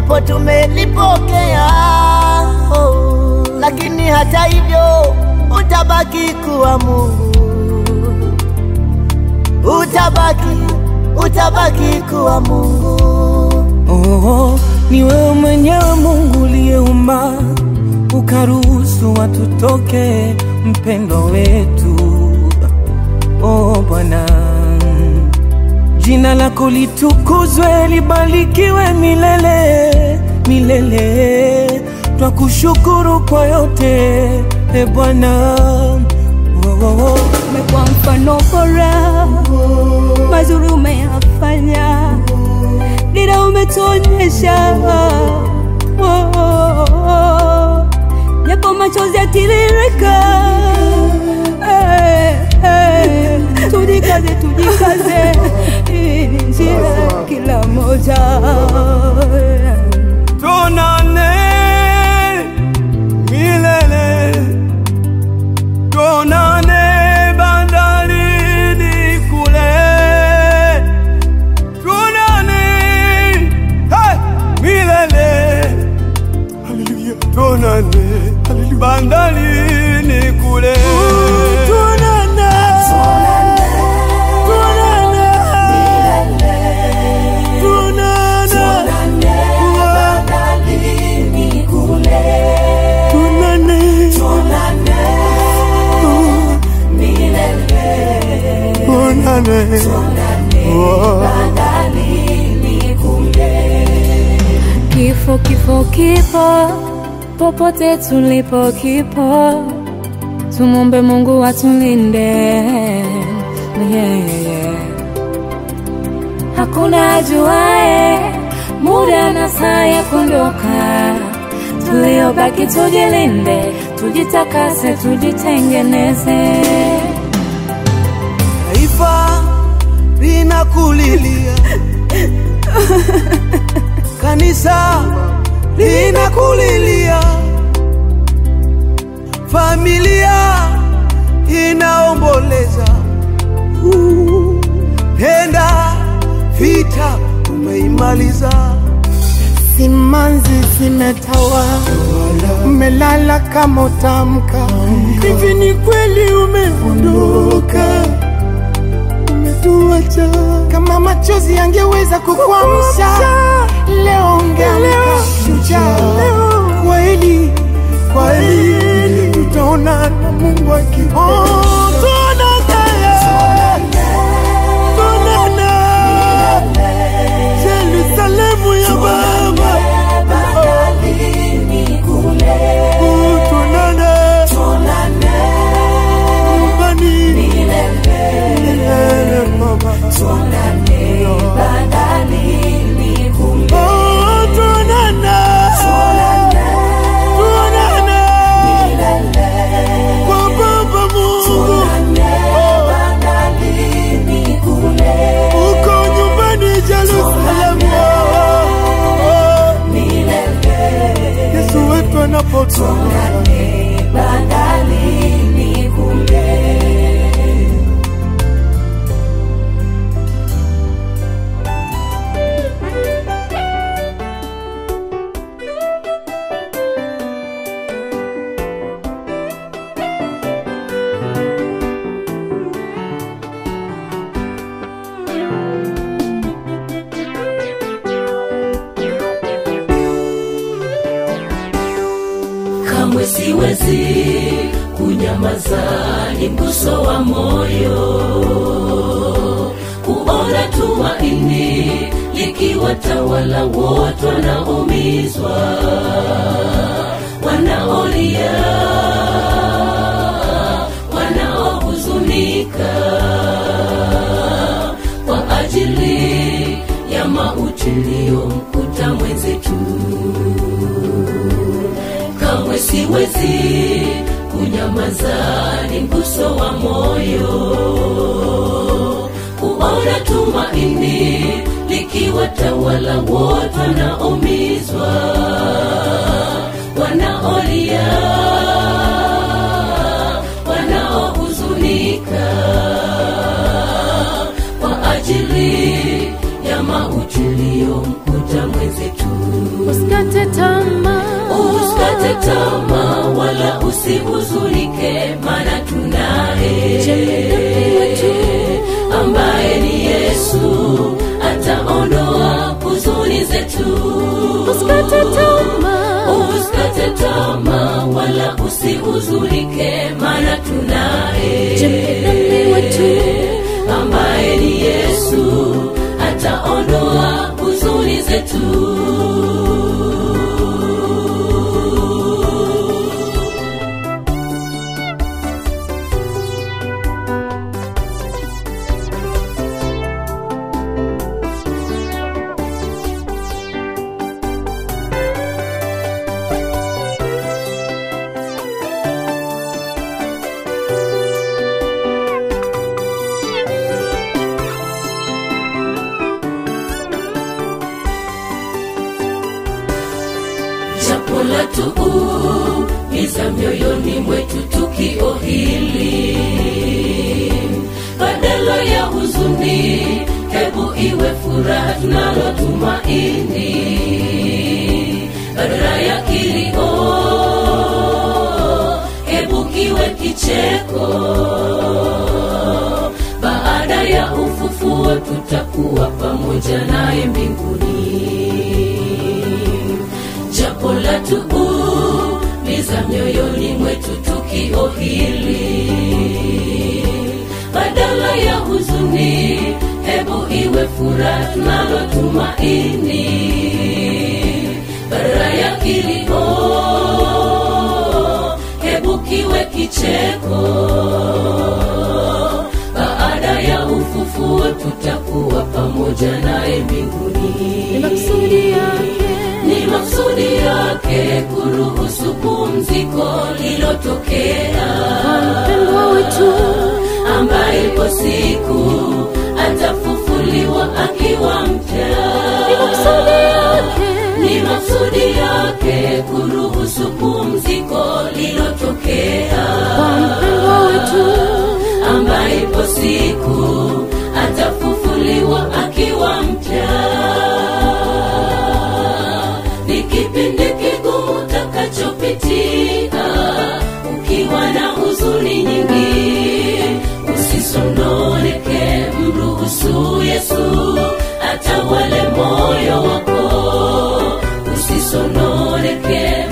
japo tumelipokea, lakini hata hivyo utabaki kuwa Mungu. Utabaki kuwa Mungu. Ni wewe mwenyewe Mungu uliyeumba, ukaruhusu watu toke, mpendo wetu. Bwana, jina lako litukuzwe, libarikiwe milele milele. Twakushukuru kwa yote, Bwana. Umekuwa mfano bora, mazuri umeyafanya, dira umetuonyesha. Japo machozi yatiririka, tujikaze, hii ni njia kila moja. Tuonane milele, tuonane bandarini kule, tuonane milele, haleluya, tuonane bandarini kule. Kifo popote tulipo kipo, tumombe Mungu atulinde. Hakuna ajuaye muda na saa ya kuondoka, tuliobaki tujilinde, tujitakase, tujitengeneze. Taifa linakulilia, kanisa linakulilia, familia inaomboleza. Nenda, vita umeimaliza. Simanzi zimetawa, umelala kama utamka. Hivi ni kweli umeondoka, umetuacha. Kama machozi yangeweza kukuamsha, leo ungeamka shujaa. Kweli tutaona na Mungu akiona. Yerusalemu ya Baba, bandarini kule, tuonane nyumbani milele Baba, tuonane bandarini kule, tuonane milele kwa Baba Mungu, tuonane bandarini kule, uko nyumbani Yerusalemu milele, Yesu wetu anapotoka, bandarini kule. Kamwe siwezi kunyamaza, ni mguso wa moyo, kuona tumaini likiwatawala wote wanaumizwa, wanaolia, wanaohuzunika kwa ajili ya mauti iliyomkuta mwenzetu. Kamwe siwezi kunyamaza, ni mguso wa moyo, kuona tumaini likiwatawala wote wanaumizwa, wanaolia, wanaohuzunika kwa ajili ya mauti iliyomkuta mwenzetu. usihuzunike, maana tunaye Jemedari wetu ambaye ni Yesu, ataondoa huzuni zetu. Usikate tamaa, Usikate tamaa wala usihuzunike, maana tunaye Jemedari wetu ambaye ni Yesu, ataondoa huzuni zetu. Japo latuumiza mioyoni mwetu tukio hili, badala ya huzuni hebu iwe furaha tunalo tumaini. Badala ya kilio hebu kiwe kicheko. Baada ya ufufuo tutakuwa pamoja naye mbinguni. Japo latuumiza mioyoni mwetu tukio hili, badala ya huzuni hebu iwe furaha tunalo tumaini. Badala ya kilio hebu kiwe kicheko. Baada ya ufufuo tutakuwa pamoja naye mbinguni. ni makusudi yake, Ni maksudi yake kuruhusu pumziko lilotokea, mpendwa wetu ambaye ipo siku atafufuliwa akiwa mpya. ni makusudi yake, Ni maksudi yake kuruhusu pumziko lilotokea, mpendwa wetu ambaye ipo siku atafufuliwa akiwa mpya. Ni kipindi kigumu utakachopitia ukiwa na huzuni nyingi, usisononeke, mruhusu Yesu atawale moyo wako. Usisononeke,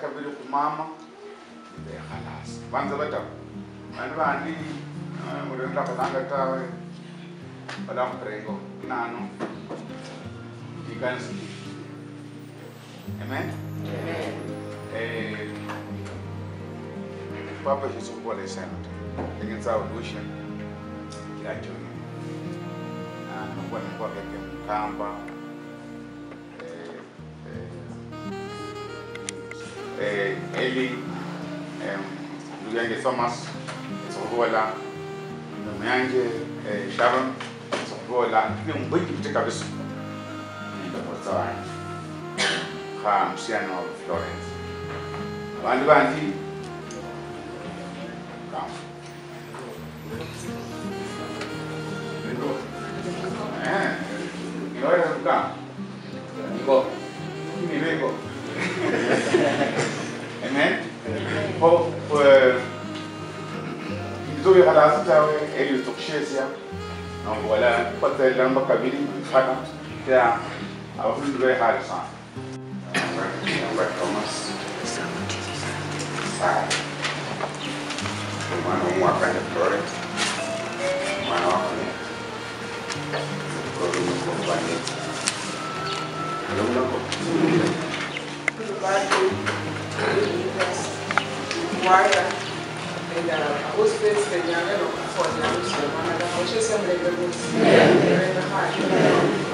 kabiri kumama khalas banza bata bani murenda balanga tawe bala prego nano ikansi amen Papa Jesus Paul is sent against our illusion ya John kwa kwa kamba Eli Luyange Thomas Sohola Myange Sharon Sohola ni mbiki kutoka bisu ndio kwa sawa msiano wa Florence bandu bandi Amen. Ndio halafu tawe ili tukishezia na wala pata lamba kabili fana ya afundu wa hali sana. Thomas. Mwana mwaka ni Florence. Mwana wako ni Guarda, a os pés peñaneros for the Lucia, one of the houses and the roots.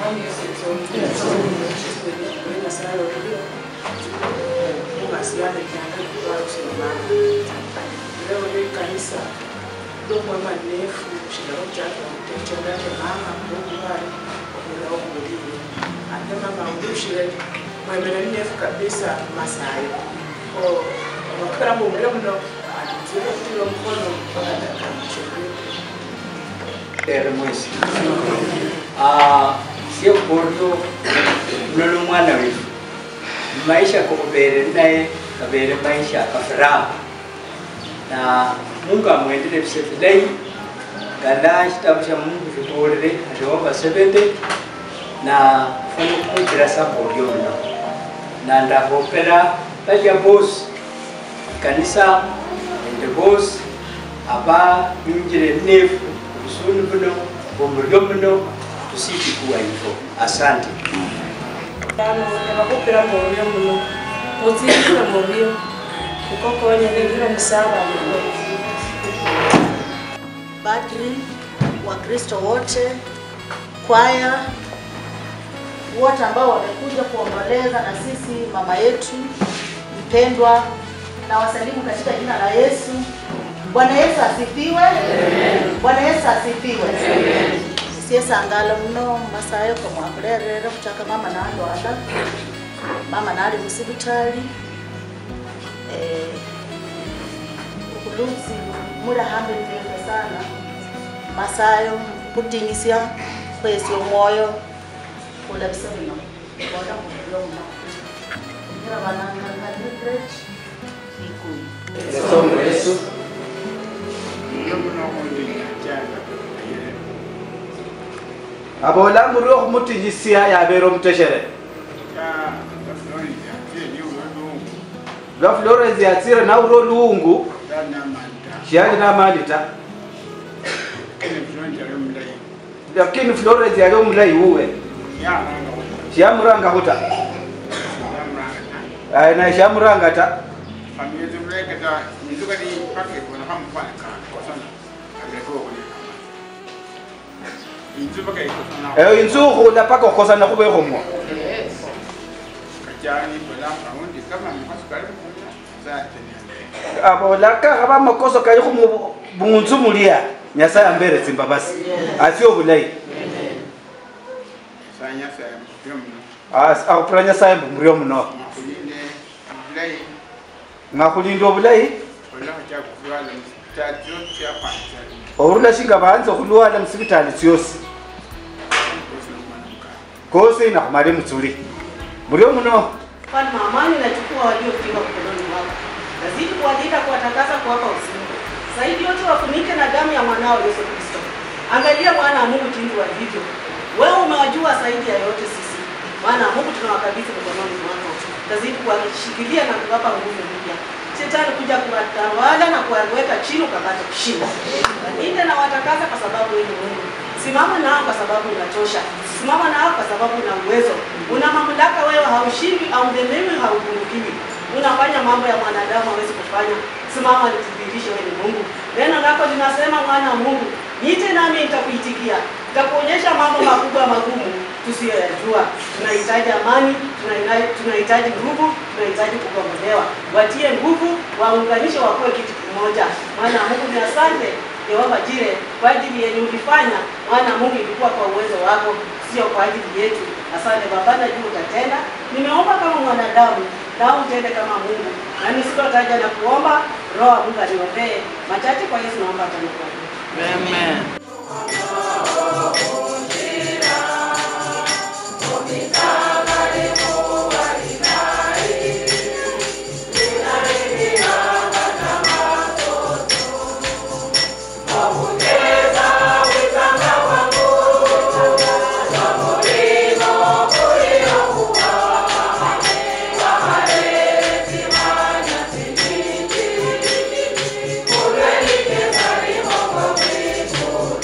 Only a section, she's with a salary. Who must learn the candle to go to the man. They will make Kanisa. Don't want my nephew, she don't judge on the children, and Mama, don't lie, or the and the Mama will share my nephew Kabisa Masai. Or wakati mwingine mno atiwe kilo mkono wanataka Hermoso. Sio porto nolo mwana wetu. Maisha kubere naye kabere maisha kafara. Na Mungu amwendele bisefidai. Ganda kitabu cha Mungu kiborere ataomba sebende na fungu kujira support yona. Na ndahopera baja boss kanisa the boss aba injire nefu usunu buno bomuryo buno tusiki kuwa hivyo. Asante. Bakupira mu buryo muno mutsinzira mu buryo kuko konyene ngira musaba Padri wa Kristo wote, kwaya wote ambao wamekuja kuomboleza na sisi mama yetu mpendwa, na wasalimu katika jina la Yesu. Bwana Yesu asifiwe. Bwana Yesu asifiwe. Siesa ngalo mno masayo kwa mwakurerera kutaka mama na ando ala. Mama na ali musibitali. Ukuluzi mura hambe mbele sana. Masayo kutingisya kwesi omwoyo kula bisabino. Bwana mwoyo mno. Ngira bananga ngale Somo Yesu. Abola muri okumutigisia yabero muteshere. Lwa Florence yatsire na uro luungu. Shiyali na malita. Lakini Florence yali omulayi uwe. Shiyamuranga huta. Na shiyamuranga ta. Inzuku la paka kosa na kube homo. Abola ka ba makoso kai homo bunzu mulia nyasa ambere simba basi. Asio bulai. Sanya saya au pranya saya mrio mno. Ngakulindo bulai. Orula shinga banzo kulwa la msibitali tsiyosi. Kosi na kumari mzuri. Mrio mno. Kwa mamani nachukua waliofika mkononi mwako. Nazidi kuwalinda, kuwatakasa, kuwapa uzima. Zaidi yote wafunike na damu ya mwanao Yesu Kristo. Angalia mwana wa Mungu jinsi walivyo. Wewe umewajua zaidi ya yote sisi. Mwana wa Mungu tunawakabidhi mkononi mwako. Tazidi kuwashikilia na kuwapa nguvu mpya. Shetani kuja kuwatawala na kuwaweka chini ukapata kushinda. Walinde na watakaza kwa sababu wewe ni Mungu. Simama nao kwa sababu unatosha. Simama nao kwa sababu una uwezo. Una mamlaka wewe, haushindi au mdhalimu, haupungukiwi. Unafanya mambo ya mwanadamu hawezi kufanya. Simama nithibitishe wewe ni Mungu. Neno lako linasema mwana wa Mungu, niite nami nitakuitikia. Nitakuonyesha mambo makubwa magumu tusiyoyajua. Tunahitaji amani, tunahitaji nguvu, tunahitaji kukombolewa. Watie nguvu, waunganishe wakoe kitu kimoja. Mwana wa Mungu, ni asante Yehova Jire kwa ajili yenye ulifanya. Mwana wa Mungu, ilikuwa kwa uwezo wako, sio kwa ajili yetu. Asante Baba, najua utatenda. Nimeomba kama mwanadamu, na utende kama Mungu. Na nisitotaja na kuomba, Roho wa Mungu aniombee. Machache kwa Yesu naomba atakuwa. Amen. Oh,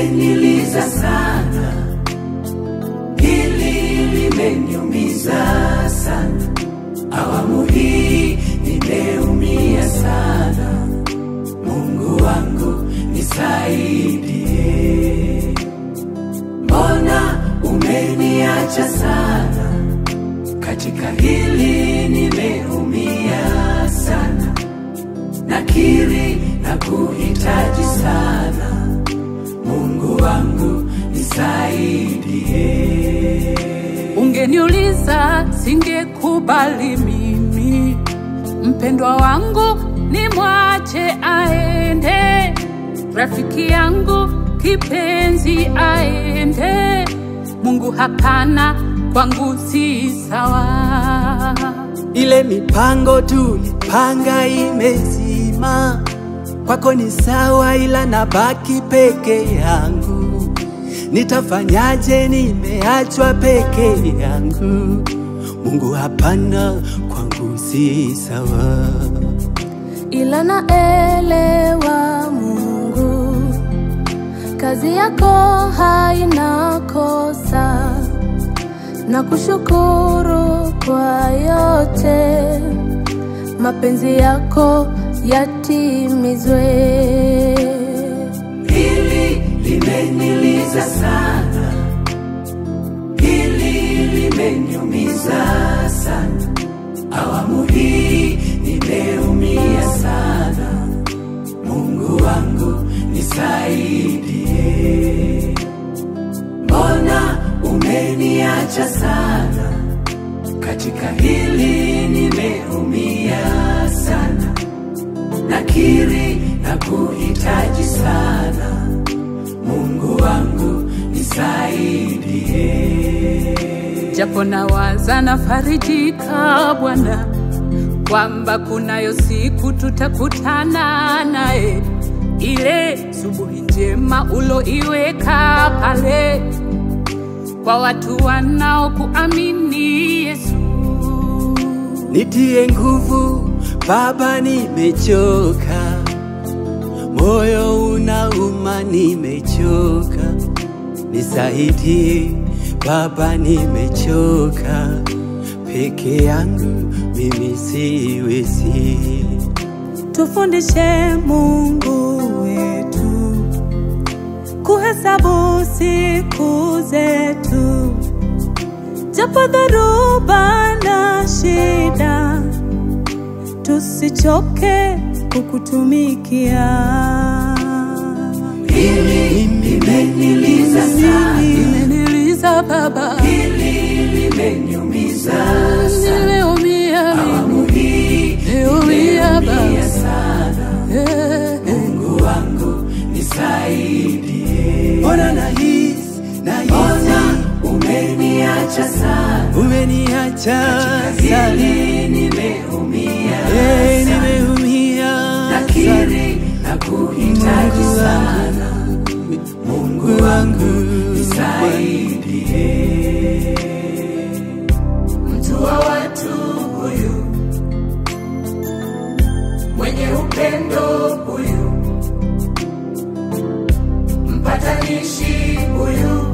limeniliza sana, hili limeniumiza sana, awamu hii nimeumia sana. Mungu wangu nisaidie, mbona umeniacha sana, katika hili nimeumia sana, nakiri na kuhitaji sana. Mungu wangu nisaidie. Ungeniuliza singekubali mimi, mpendwa wangu nimwache aende, rafiki yangu kipenzi aende. Mungu hapana, kwangu si sawa. Ile mipango tulipanga imezima, kwako ni sawa, ila nabaki peke yangu. Nitafanyaje? Nimeachwa peke yangu. Mungu hapana, kwangu si sawa. Ila naelewa Mungu, kazi yako haina kosa, na kushukuru kwa yote, mapenzi yako yatimizwe. Hili limeniliza sana, hili limeniumiza sana, awamu hii nimeumia sana. Mungu wangu nisaidie, mbona umeniacha sana, katika hili nimeumia sana, nakiri na kuhitaji sana. Mungu wangu nisaidie. Japo nawaza nafarijika Bwana, kwamba kunayo siku tutakutana naye, ile subuhi njema uloiweka pale kwa watu wanaokuamini Yesu. Nitie nguvu Baba, nimechoka, moyo unauma, nimechoka. Nisaidie Baba, nimechoka, peke yangu mimi siwezi. Tufundishe Mungu wetu kuhesabu siku zetu, japo dharuba na shida, tusichoke kukutumikia. Hili limeniliza sana, limeniliza Baba, hili limeniumiza sana, nimeumia awamu hii nimeumia sana. Mungu wangu nisaidie, Mbona nahisi mbona umeniacha sana, umeniacha sana, hili nimeumia sana, nimeumia, nakiri na kuhitaji sana. Mungu wangu nisaidie. Mtu wa watu huyu, mwenye upendo huyu, mpatanishi huyu,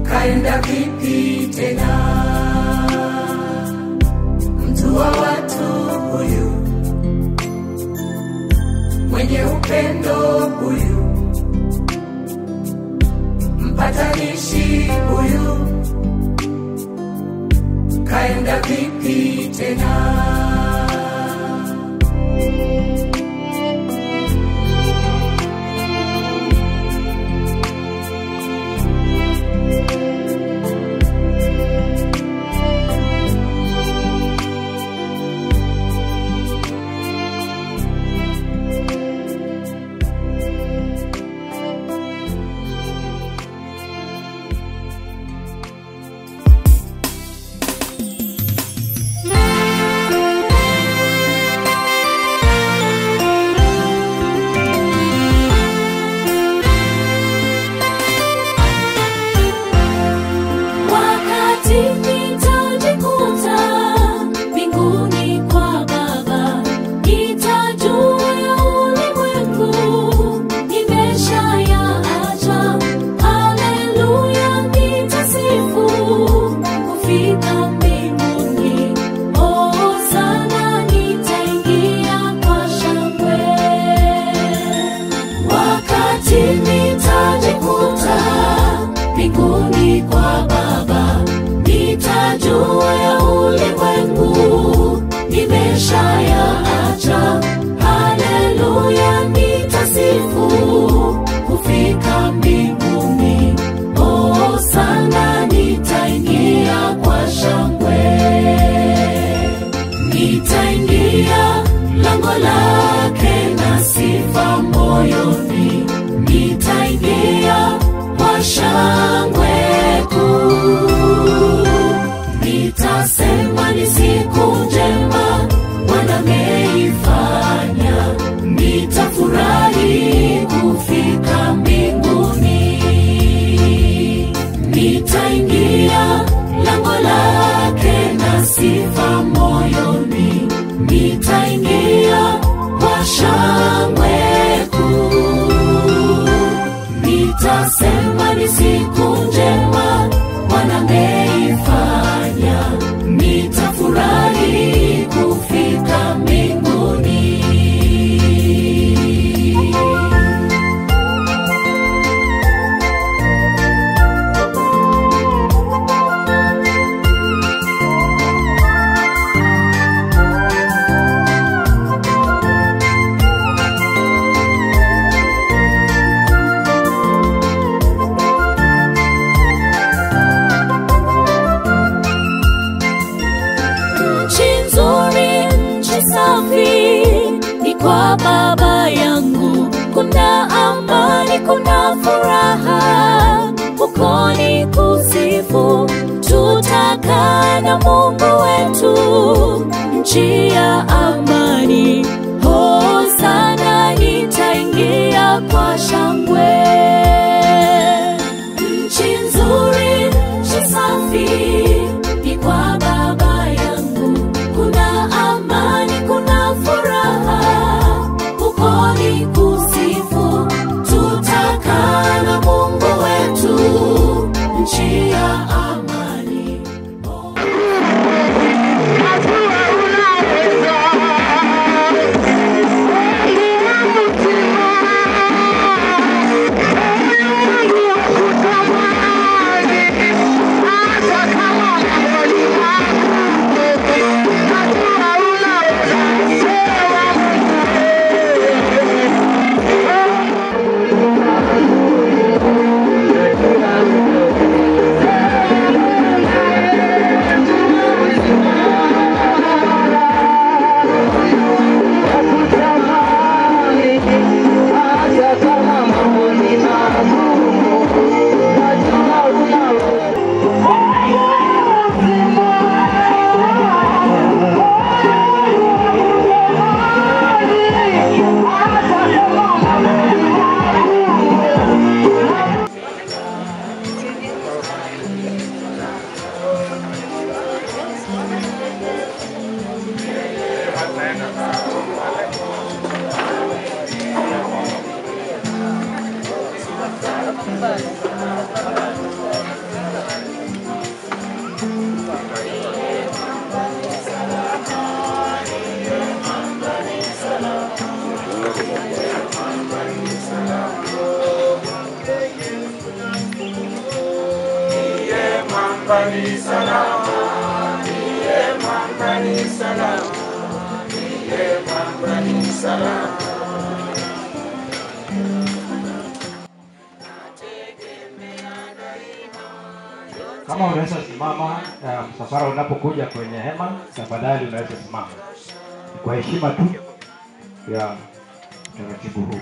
kaenda vipi tena? Mtu wa watu huyu, mwenye upendo huyu, mpatanishi huyu, kaenda vipi tena? ni siku njema Bwana ameifanya, nitafurahi kufika mbinguni. Kwa Baba yangu kuna amani, kuna furaha, huko ni kusifu, tutakaa na Mungu wetu, nchi ya amani. Hosana, nitaingia kwa shangwe. Nchi nzuri, nchi safi, ni kwa Baba yangu kuna amani, kuna furaha, ni kusifu, tutakaa na Mungu wetu, nchi ya amani. Kama unaweza simama, msafara unapokuja kwenye hema, tafadhali unaweza simama. Kwa heshima tu ya taratibu huu.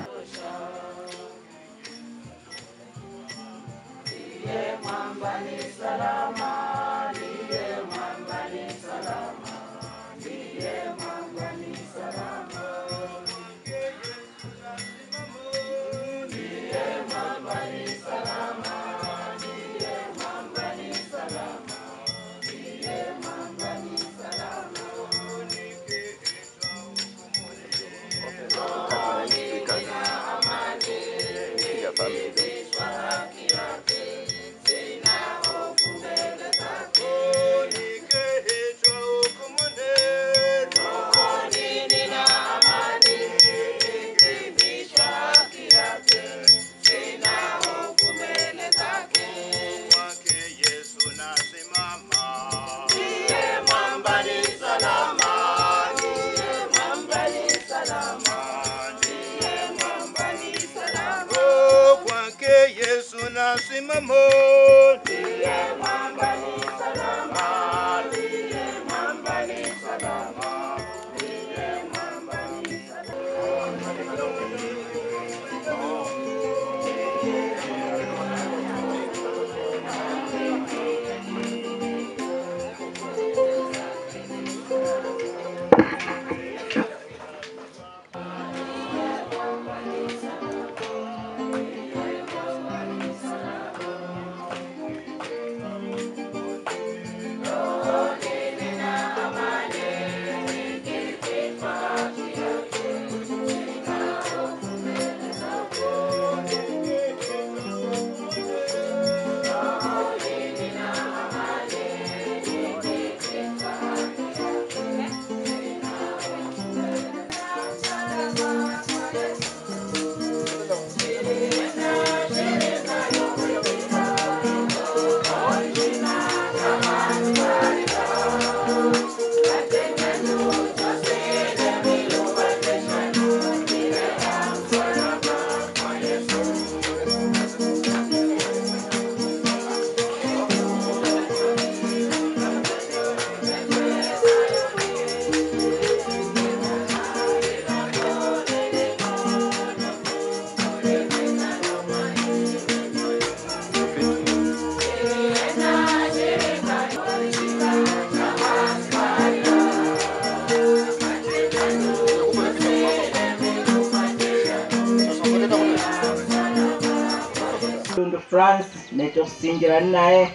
France nechosingira naye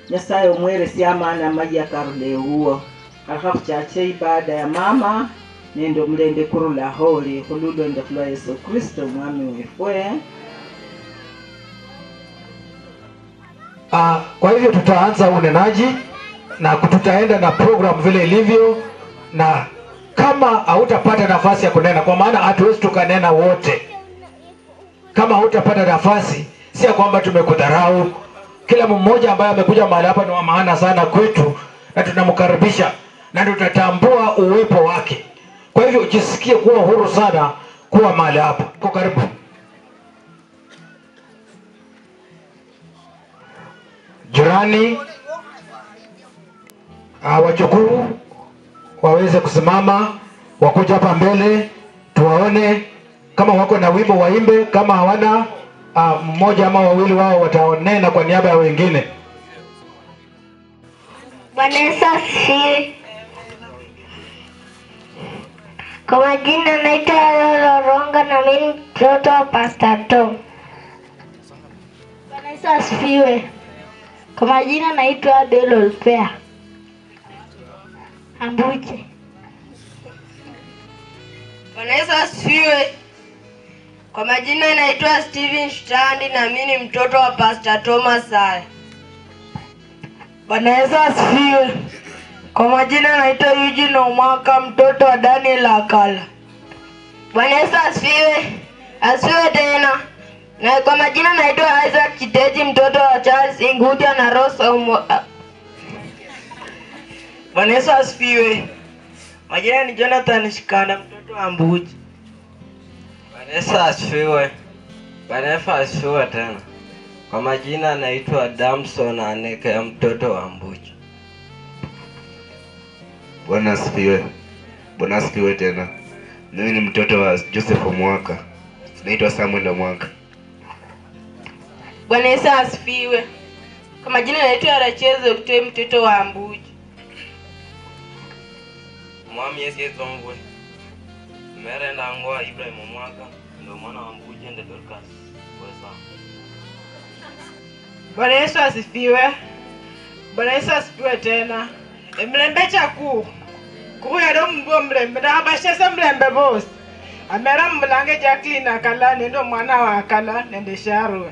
Nyasaye omwere siamana maji karule huo akafu chache ibada ya mama nendo mlende kurula holi hululo ndafula Yesu Kristo mwami wefwe. Kwa hivyo tutaanza unenaji na tutaenda na program vile ilivyo, na kama hautapata nafasi ya kunena, kwa maana hatuwezi tukanena wote. Kama hautapata nafasi, si kwamba tumekudharau. Kila mmoja ambaye amekuja mahali hapa ni wa maana sana kwetu, na tunamkaribisha na tutatambua uwepo wake. Kwa hivyo jisikie kuwa huru sana kuwa mahali hapa. Kwa karibu. Jirani wachukuru waweze kusimama, wakuja hapa mbele tuwaone. Kama wako na wimbo waimbe, kama hawana mmoja ama wawili wao wataonena kwa niaba ya wengine. Bwana Yesu asifiwe. Kwa majina naitwa Loronga na mimi mtoto wa Pastor Tom. Bwana Yesu asifiwe. Kwa majina naitwa Abel Olpea Ambuje. Bwana Yesu asifiwe. Kwa majina naitwa Steven Shtandi na mimi ni mtoto wa Pastor Thomas Saya. Bwana Yesu asifiwe. Kwa majina naitwa Eugene Omaka mtoto wa Daniel Akala. Bwana Yesu asifiwe. Asifiwe tena. Na kwa majina naitwa Isaac Chiteji mtoto wa Charles Ingutia na Rose Bwana Yesu asifiwe. Majina ni Jonathan Shikanda mtoto wa Mbuji. Bwana Yesu asifiwe. Bwana Yesu asifiwe tena. Kwa majina naitwa Damson Aneke mtoto wa Mbuji. Bwana asifiwe. Bwana asifiwe tena. Mimi ni mtoto wa Joseph Mwaka. Naitwa Samuel Mwaka. Bwana Yesu asifiwe. Kwa majina naitwa Rachezo Kutwe mtoto wa Mbuji. Mwami Yesu Zongwe. Merenda ngoa Ibrahim Mwaka ndio mwana wa Mbuji ndio Dorcas. Bwana Yesu asifiwe. Bwana Yesu asifiwe tena. Mlembe chaku. Kuya ndo mbo mlembe na abashesa mlembe boss. Amera mlange Jacqueline Akala ndio mwana wa Akala nende Sharon.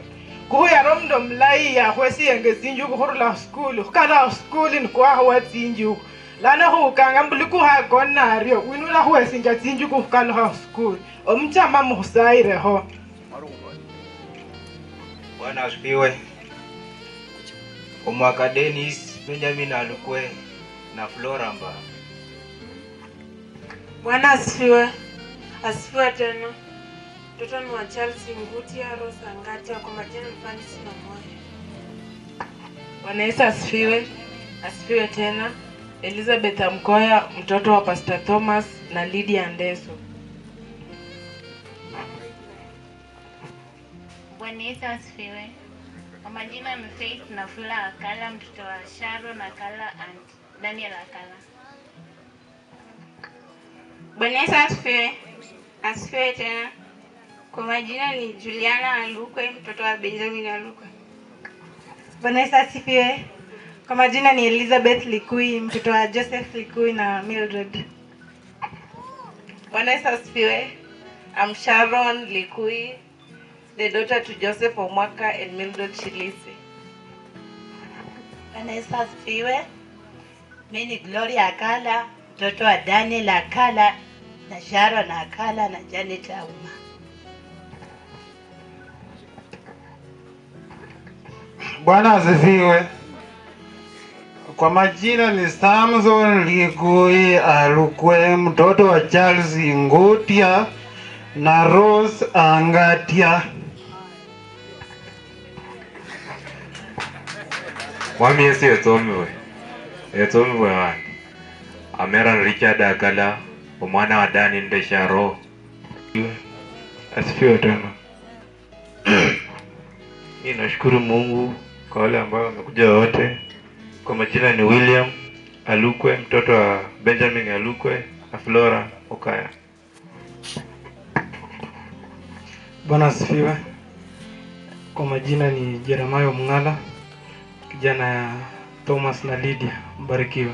Kuya ndo mdo mlai ya kwesi yengezinju kuhurula school. Kala school ni kwa hawa zinju. Lana hu kanga mbuliku ha gonario. Winula huwa sinja zinju kukala ha school. Omchama musaire ho. Bwana asifiwe. Omwaka Dennis Benjamin Alukwe na Flora Mba. Bwana asifiwe. Asifiwe tena. Mtoto ni wa Charles Ngutia Rose Angati kwa majina Mfanisi na Moyo. Bwana Yesu asifiwe. Asifiwe tena. Elizabeth Amkoya mtoto wa Pastor Thomas na Lydia Ndeso. Bwana Yesu asifiwe. Kwa majina ni Faith na Fula Akala mtoto wa Sharon Akala and Daniel Akala. Bwana Yesu asifiwe. Asifiwe tena. Kwa majina ni Juliana Alukwe mtoto wa Benjamin Alukwe. Bwana Yesu asifiwe. Kwa majina ni Elizabeth Likui mtoto wa Joseph Likui na Mildred. Bwana Yesu asifiwe. I'm Sharon Likui, the daughter to Joseph Omwaka and Mildred Shilisi. Bwana Yesu asifiwe. Mimi ni Gloria Akala mtoto wa Daniel Akala na Sharon Akala na Janet Auma. Bwana asifiwe. Kwa majina ni Samson Ligui Alukwe mtoto wa Charles Ngutia na Rose Angatia. Mwami Yesu Yetomwe. Yetomwe wani. Amera Richard Akala mwana wa Dani Ndesharo. Asifiwe tena. Mimi nashukuru Mungu kwa wale ambao wamekuja wote. Kwa majina ni William Alukwe mtoto wa Benjamin Alukwe na Flora Okaya. Bwana asifiwe. Kwa majina ni Jeremiah Mngala, kijana ya Thomas na Lydia. Mbarikiwe.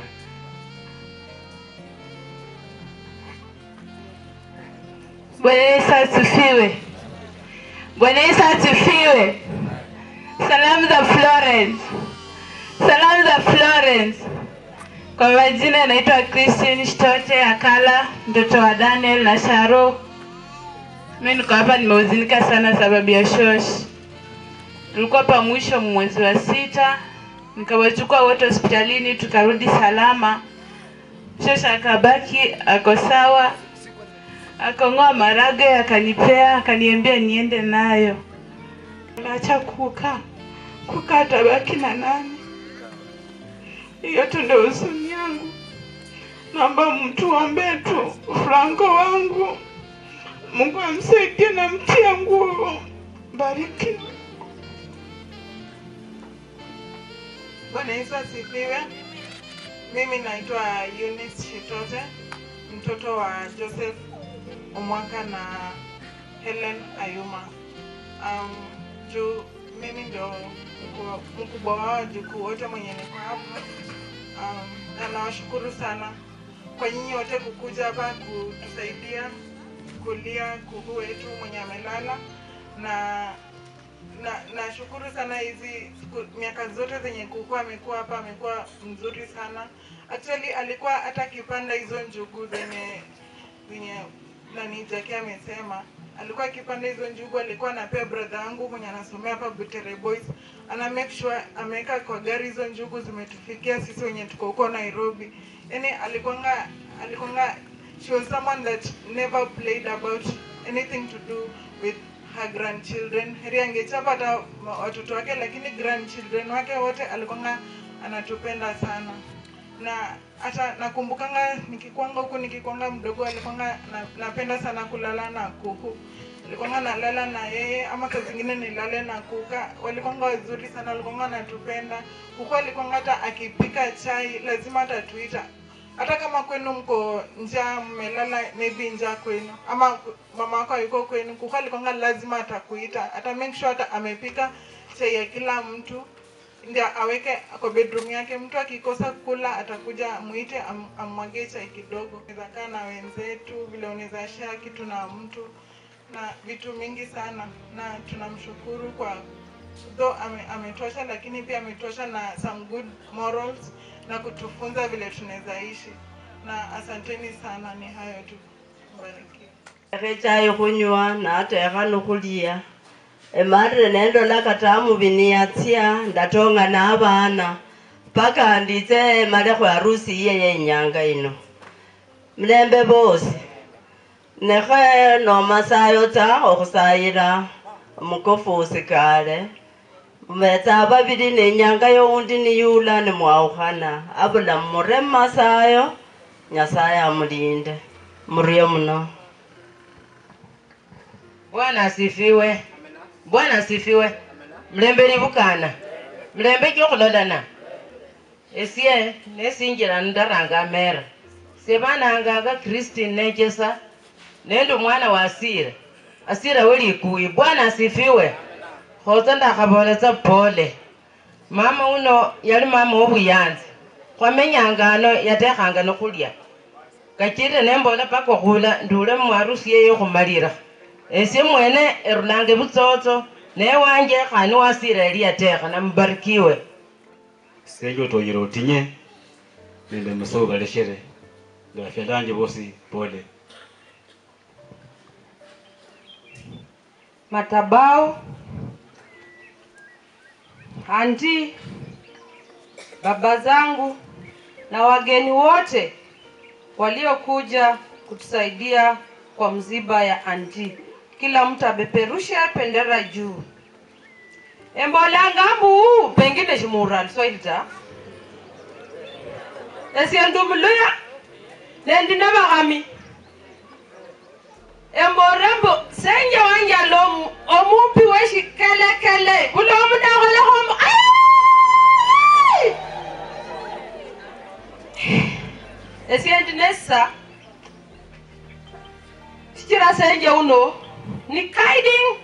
Bwana Yesu asifiwe. Bwana Yesu asifiwe. Salamu za Florence. Salamu za Florence. Kwa majina naitwa Christine Shtote Akala, mtoto wa Daniel na Sharo. Mimi niko hapa nimehuzunika sana sababu ya shosh. Tulikuwa hapa mwisho mwezi wa 6, nikawachukua wote hospitalini tukarudi salama. Shosh akabaki ako sawa. Akongoa marage akanipea, akaniambia niende nayo. Naacha kukaa tabaki na nani? Hiyo tu ndio huzuni yangu. Naomba mtu ambaye tu Franco wangu. Mungu amsaidie na mtia nguvu. Bariki. Bwana Yesu asifiwe. Mimi naitwa Eunice Shitote, mtoto wa Joseph Omwaka na Helen Ayuma. Mimi ndio mkubwa wao jukuu wote mwenye niko hapa. Na nawashukuru sana kwa nyinyi wote kukuja hapa kutusaidia kulia kuhu wetu mwenye amelala. Na nashukuru sana hizi miaka zote zenye kuhu amekuwa hapa, amekuwa mzuri sana. Actually alikuwa hata kipanda hizo njugu zenye nani Jackie amesema. Alikuwa akipanda hizo njugu, alikuwa anapea brother wangu mwenye anasomea hapa Butere Boys. Ana make sure ameweka kwa gari hizo njugu zimetufikia sisi wenye tuko huko Nairobi. Yaani alikuwa she was someone that never played about anything to do with her grandchildren. Heri angechapa hata watoto wake, lakini grandchildren wake wote alikuwa anatupenda sana. Na hata nakumbukanga nikikwanga mdogo alikuwa napenda sana kulala na kuku. Alikuwa nalala na yeye ama saa zingine nilale na kuka. Walikuwa wazuri sana, walikuwa wanatupenda. Kuku alikuwa hata akipika chai lazima atatuita. Hata kama kwenu mko njaa, mmelala maybe njaa kwenu ama mama wako yuko kwenu, kuku alikuwa lazima atakuita. Ata make sure hata amepika chai ya kila mtu ndio aweke kwa bedroom yake. Mtu akikosa kula atakuja muite amwage chai kidogo. Unaweza kaa na wenzetu, vile unaweza share kitu na mtu na vitu mingi sana. Na tunamshukuru kwa though ametosha, lakini pia ametosha na some good morals na kutufunza vile tunaweza ishi. Na asanteni sana, ni hayo tu. Bariki. Rechayo kunywa na hata yakano kulia. Emare nendo la katamu biniatia ndatonga na abana paka ndize mare kwa harusi ye nyanga ino mlembe bosi nekhe no masayo ta okusayira mukofu usikale meta babiri ne nyanga yo undi ni yula ne mwaukhana abula mure masayo nyasaya amulinde muriyo muno. Bwana asifiwe. Bwana asifiwe. Mlembe libukana. Mlembe kyokulolana. Esie nesinjira ndaranga mera. Sebana ngaga Christine Nechesa. Nendo mwana wa Asira. Asira weli kui. Bwana asifiwe. Khoza ndakhaboleza pole. Mama uno yali mama obuyanzi. Kwamenyangano yatekhanga nokulya. Kachire nembola pako khula ndule mwarusi yeyo khumalira. Ese mwene erunange butsotso ne wanje khani wasira eliya tekha na mbarikiwe. Senjo toyiro tinye nende mso baleshere la fedanje bosi pole. Matabao anti baba zangu na wageni wote waliokuja kutusaidia kwa mziba ya anti. Kila mtu abeperusha bendera juu. Embolanga mbu pengine shimural soilta. Esiandumuluya nendina magami. Emborembo senje wanja lomu omumpi weshi kele kulomu dagole homo. Esiandinesa Chira senje uno ni guiding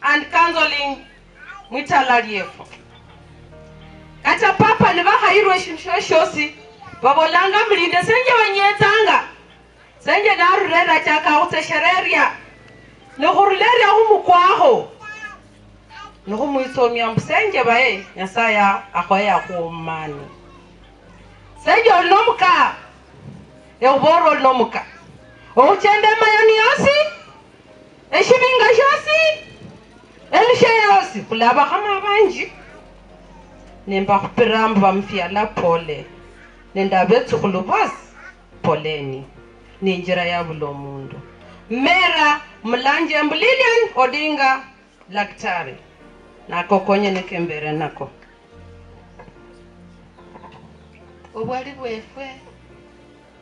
and counseling mwitala lyefu kata papa nibahayirwe shindu shoshosi babolanga mulinde senje wanyetsanga senje narurera chakahutseshereria nohuruleria humukwaho nohumwisomia mbusenje bae nyasaya ahoya humani senje olinomuka euboro olinomuka ouchende mayoni yosi eshibinga shosi elishe yosi kulaba kama abanji nemba kupirambu bamfyala pole nenda betsukhulu basi poleni ni njira ya bulo mundu mera mlanje Lilian Odinga Daktari nako konye nekembere nako obwali bwefwe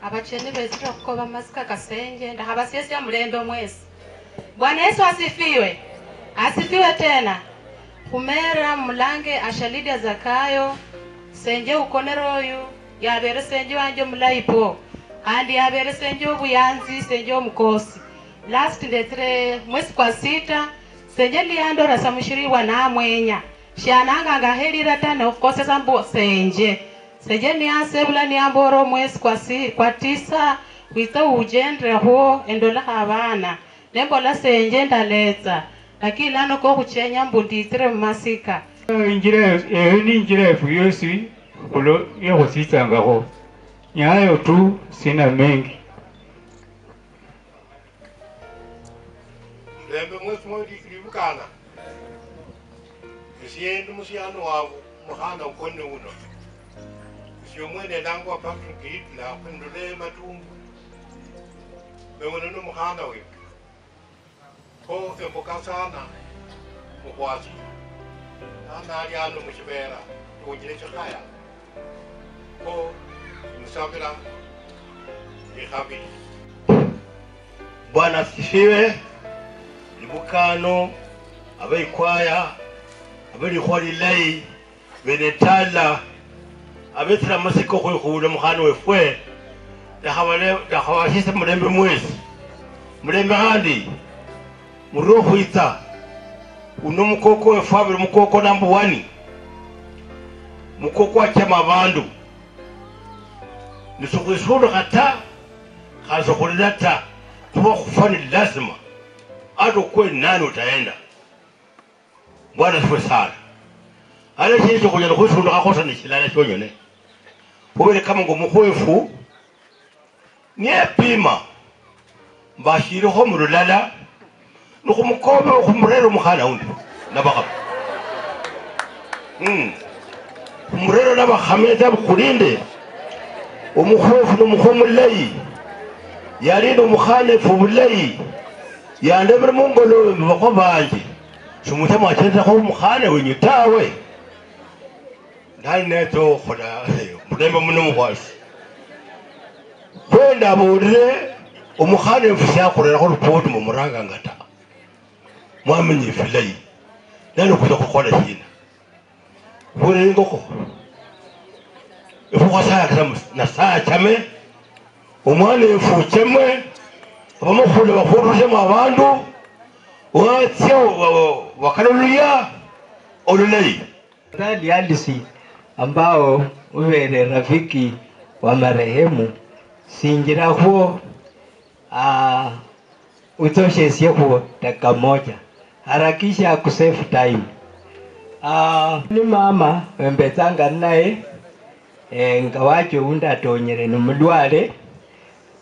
abachene bezira kukoba masika kasenje ndahabasiesi ya mlembe mwezi. Bwana Yesu asifiwe. Asifiwe tena. Kumera mulange ashalidia Zakayo senje ukoneroyu yabere senje wanje mulaipo andi yabere senje obuyanzi senje omukosi last ndetre mwezi kwa 6 senje liandora samushiriwa na mwenya shananga ngahelira tana ukosesa mbo senje ni asebula ni amboro mwezi kwa 9 wita ujendre ho endola abana nembola senje ndaleza lakini lano ko kuchenya mbunditire masika injira ni injira yosi kulo yahositsangaho nyayo tu sina mengi lembe mwezi mwezi libukana siyendu musiano wangu muhana ukonne uno siyo mwene langu wa Patrick Hitler kundule matumbu bewana no muhana we ko emboka sana mukwasi ana ali ano muchibera tujire chakaya ko musabira ikhabi. Bwana asifiwe. Libukano abaikwaya abali khwalilai benetala abethra masiko khuykhula mukhana wefwe dakhawashisa mulembe mwezi mulembe handi murokhwitsa uno mukoko wefabile mukoko number 1 mukoko achama abandu nisukwisulu khata khasokhulila ta kuba khufani lazima ado kwe nani utaenda. Bwana siwe sana ala chincho kunyala khwisulu khakhosa nishilala shonyone khubele kama ngomukwefu niepima mbashilikho mululala nukhumukobe khumurero mukhana undi nabakhamu khumurero nabakhameta bukhulinde omukhofu nomukho mulayi yalinde omukhanefu bulayi yandebere mungolo mubakho banje sumutama achendakho omukhane wenyu tawe nali neto khola mulembe muno mukhwasi kwenda abulire omukhane mfusyakhurelakho ripoti mumuranganga ta mwamenye filayi nani kuza khukhola shina khulengokho efukhwasayakira nasaya chame omwana efuchemwe abamukhule bakhurushemu abandu watsya wakaluluya olulayi. Rali Alisi ambao uwele rafiki wa marehemu sinjira huo utoshesye huo dakika moja harakisha kusave time. Ni mama wembetsanga naye ngawacho unda tonyere numulwale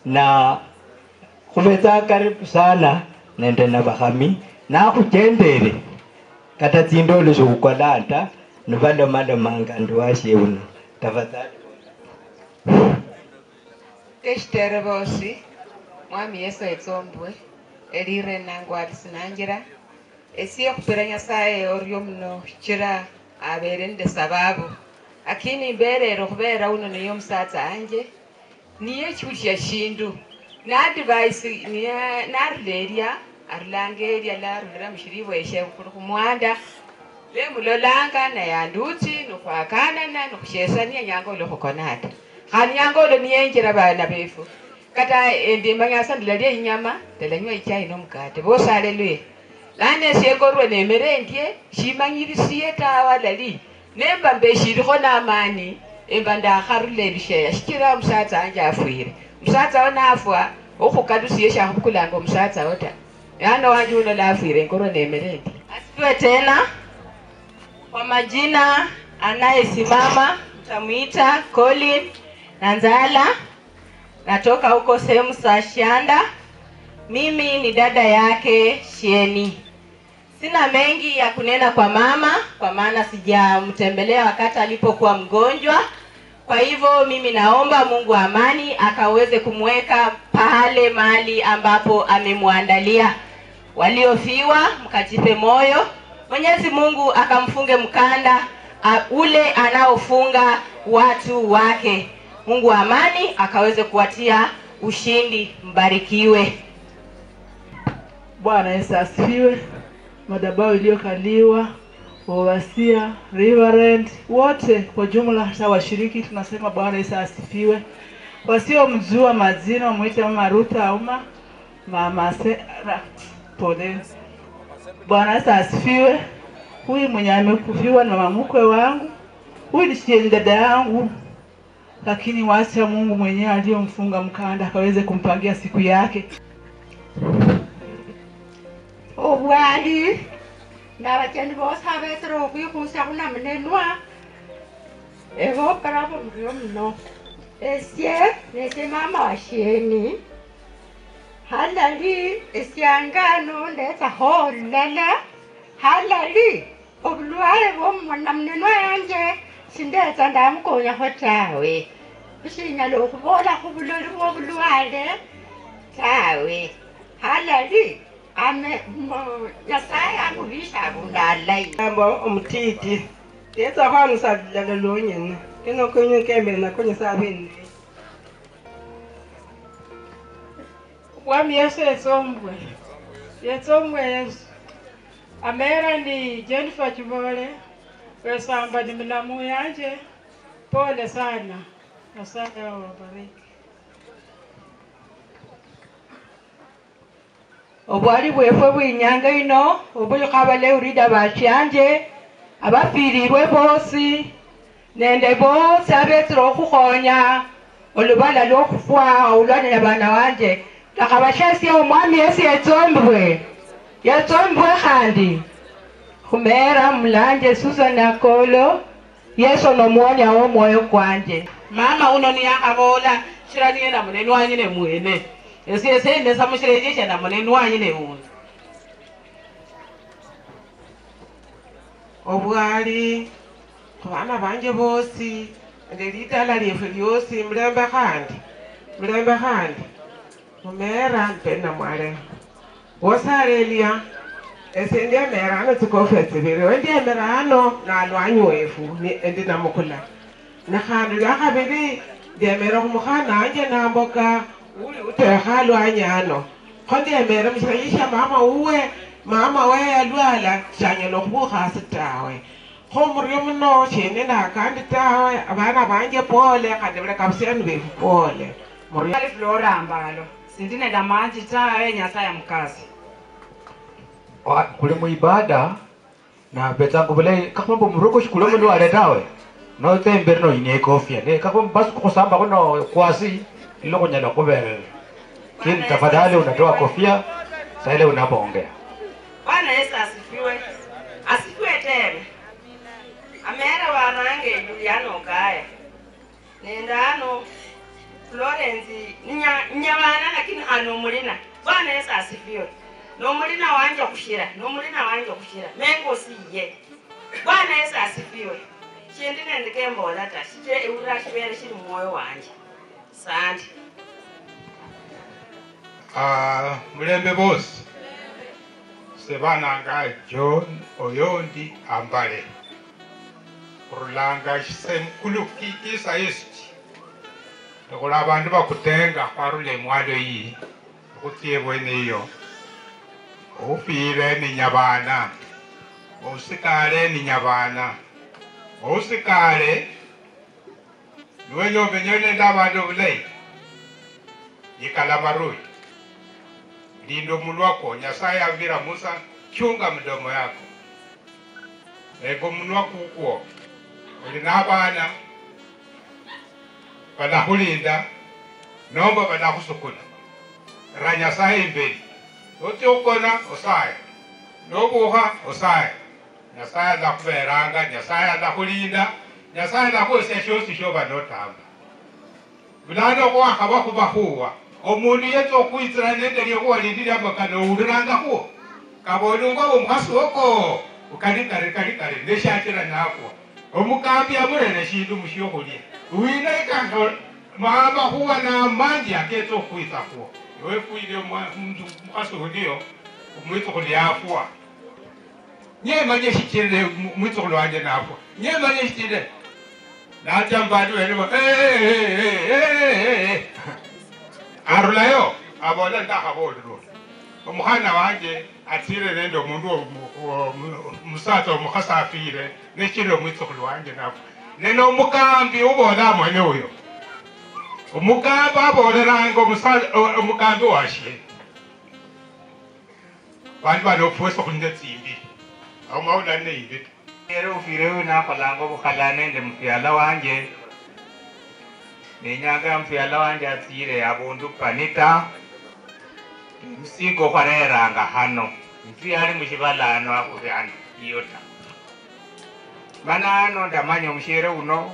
na khubetsa karibu sana nende nabakhami nakhujendele kata tsindolo zokhukolata nibalomalomanga ndiwashe uno tafadhali. Teshitere bosi mwami Yesu etsombwe elire nangu alisinanjira esiye khupira Nyasaye oryo muno chira abere nde sababu akini mberero khubera uno niyo musatsa anje niye chushya shindu na advice niya naruleria arulangeria larulira mushiribweshe khumwanda lemulolanga nayanduti nukhwakanana nukhushesania nyangolo khukonata khani nyangolo niyenjira bana befu kata endima Nyasa ndilalia inyama ndalanywa ichai nomukate bosi haleluya lane siekorwe nemerendie shimanyirisiye tawa lali nemba mbeshirikho namani emba ndakharule bisheya shikira omusatsa wanje afwire omusatsa wanafwa okhukalusiye shakhubukulanga omusatsa ota yana wanje uno lafwire nkorwe nemerendie. Asifiwe tena. Kwa majina anayesimama mtamuita Colin Nanzala, natoka huko sehemu za Shanda. Mimi ni dada yake Sheni. Sina mengi ya kunena kwa mama, kwa maana sijamtembelea wakati alipokuwa mgonjwa. Kwa hivyo mimi naomba Mungu amani akaweze kumweka pale mahali ambapo amemwandalia. Waliofiwa mkajipe moyo, Mwenyezi Mungu akamfunge mkanda ule anaofunga watu wake. Mungu wa amani akaweze kuwatia ushindi. Mbarikiwe. Bwana Yesu asifiwe. Madhabahu iliyokaliwa, wawasia, reverend, wote kwa jumla, hata washiriki tunasema Bwana Yesu asifiwe. Wasiomjua majina wamuite Mama Ruta Auma, Mama Sera, pole. Bwana Yesu asifiwe. Huyu mwenye amekufiwa na mamukwe wangu, huyu ni dada yangu, lakini wacha Mungu mwenyewe aliyomfunga mkanda akaweze kumpangia siku yake. Obwali na bachani bose abetro kwikusa kuna mnenwa ego parabo mno esie nese mama washeni halali esiangano ndeta holala halali obulwale bomona mnenwa yanje sindeta ndamkonya hotawe bishinya lokubola kubuloli bobulwale tawe halali ame Nyasaye amubisha abundalai amba omutiti tetsa kwanu sadlala lonyene keno kwenye kembe na kwenye sabeni Mwami Yesu Yesombwe Yesu amera ni Jennifer Chibole wesamba ni minamu yanje pole sana Nyasaye awabariki. Obwali bwefwe bwinyanga ino obuyukabale urida bachanje abafirirwe bosi nende bosi abetsira okukhonya olubala lwokufwa ulwanira bana wanje takabashasya omwami Yesu Yesombwe khandi khumera mulanje Susan Akolo Yesu nomwonya omwoyo kwanje mama uno niyakhabola shiraniye na munene wanyine mwene ese nesa mushirejesha na munene wanyine uno obwali abana banje bosi ndelitala lyefe lyosi mulembe khandi mumera mpena mwale wosarelia ese ndiemera ano tsikofe tsibiri wendiemera ano nalwanyi wefu endi namukula nakhandi lwakhabiri ndiemera khumukhana anje namboka uli utekha lwanyi ano kho ndiemera mushirayisha mama we yalwala shanyala okhubukhasi tawe kho murio muno shene nakandi tawe abana banje pole khandi buleka busiani befu pole murio Flora ambalo sindine la maji tawe Nyasaye mkazi kuli muibada na petsangu bule kakhombo muruko shikulo mundu aletawe no tember no ine kofia ne kakhombo basi kusamba kuno kwasi iloko nyala kubele kini tafadhali unatoa kofia sasa ile unapoongea. Bwana Yesu asifiwe tena. Amera warange Juliano kaya nendano Florence nyabana lakini ano mulina. Bwana Yesu asifiwe. No mulina wanje kushira mengo siye. Bwana Yesu asifiwe. Shindine ndikembola ta shije ura shibere shiri moyo wanje. Sante. Mulembe bosi sebananga John Oyondi Ambale kurulanga semkulu kikisa esti tokola abantu bakutenga kwarule mwalo yi kutie bwene iyo ufire ni nyabana usikale ni nyabana usikale niwenyo benyone ndabantu bulei yikala marui lindo mulwako Nyasaye avira Musa chunga mdomo yako. Ego munwa kukwo. Uli n'abana banakulinda nomba banakusukuna. Ra Nyasaye imbere. Oti ukona osaye. Nobuha osaye. Nyasaye azakuberanga, Nyasaye azakulinda, Nyasaye azakuwesa kyose kyoba notamba. Bulano kwakaba kubahuwa. Omuntu yetu okwizira nende lyokuwalindira amakano owuliranga kuwo. Kabone ngo omukazi woko ukalikare neshakira nakwo. Omukambi amurene shindu musyokulya. Wina ikanga mama huwa na manji aketo okwiza kuwo. Iwe fuile mukazi uliyo umwitu kuliafua. Nyemanye shikire mwitu kulwanje nafua. Nyemanye shikire. Naja mbadu wenu arulayo abona ndakabodro. Omuhana wanje atire nende omundu musata omukasa afire nekire omwitu kulwanje nafua. Neno omukambi ubona mwene uyo. Omukambi aboneranga omukambi washe. Bantu banopfuesa kunetsimbi. Awumauna neibi. Ero ufirewe nakolanga obukhalane nde mufyala wanje. Nenyaga mufyala wanje atire abundu panita. Musiko kwareranga hano. Mfyali mushibala ano akubyano iyota. Mana ano ndamanya omushere uno.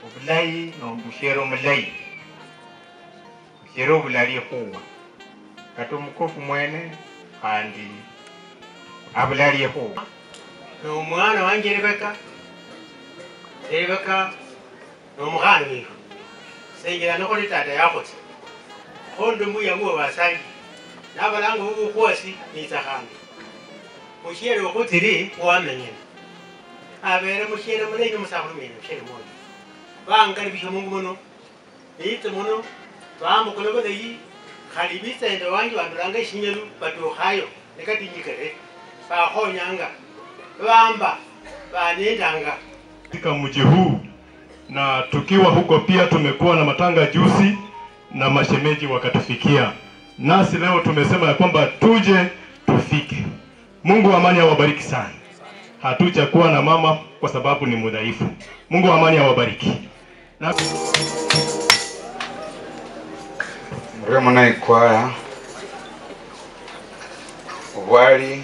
Obulayi n'omushere omulayi. Mushere obulali huwa. Kati omukofu mwene kandi abulali huwa. Omwana wanje Rebeka n'omukhana wife senjera nokoli tata yakhotsa khondo muyamuwa basangi nabalanga ubukhosi nitsakhanga mushere okhutsiri wamenyene abere mushere muleyi nomusakhulumene mushere moyo bangalibisha mungu muno nitse muno bamukole bulayi khali bisende wanje bandulanga eshinyelu batukhayo nekatinyikere bakhonyanga bamba banendanga katika mji huu. Na tukiwa huko pia tumekuwa na matanga juzi na mashemeji wakatufikia. Nasi leo tumesema ya kwamba tuje tufike. Mungu wa amani awabariki sana. Hatujakuwa na mama kwa sababu ni mudhaifu. Mungu wa amani awabariki. Na Mremo na ikwaya wali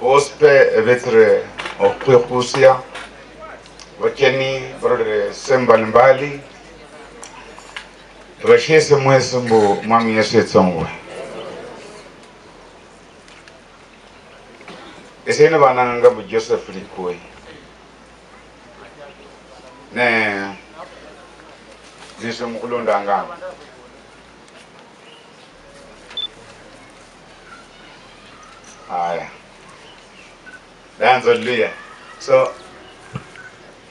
ospe evetre okwekusia wakeni barore sembalimbali rashese mwesembo mami yasetsongwe esene bananga bu Joseph Likoi ne ziso mukulonda ngamba haya haleluya. So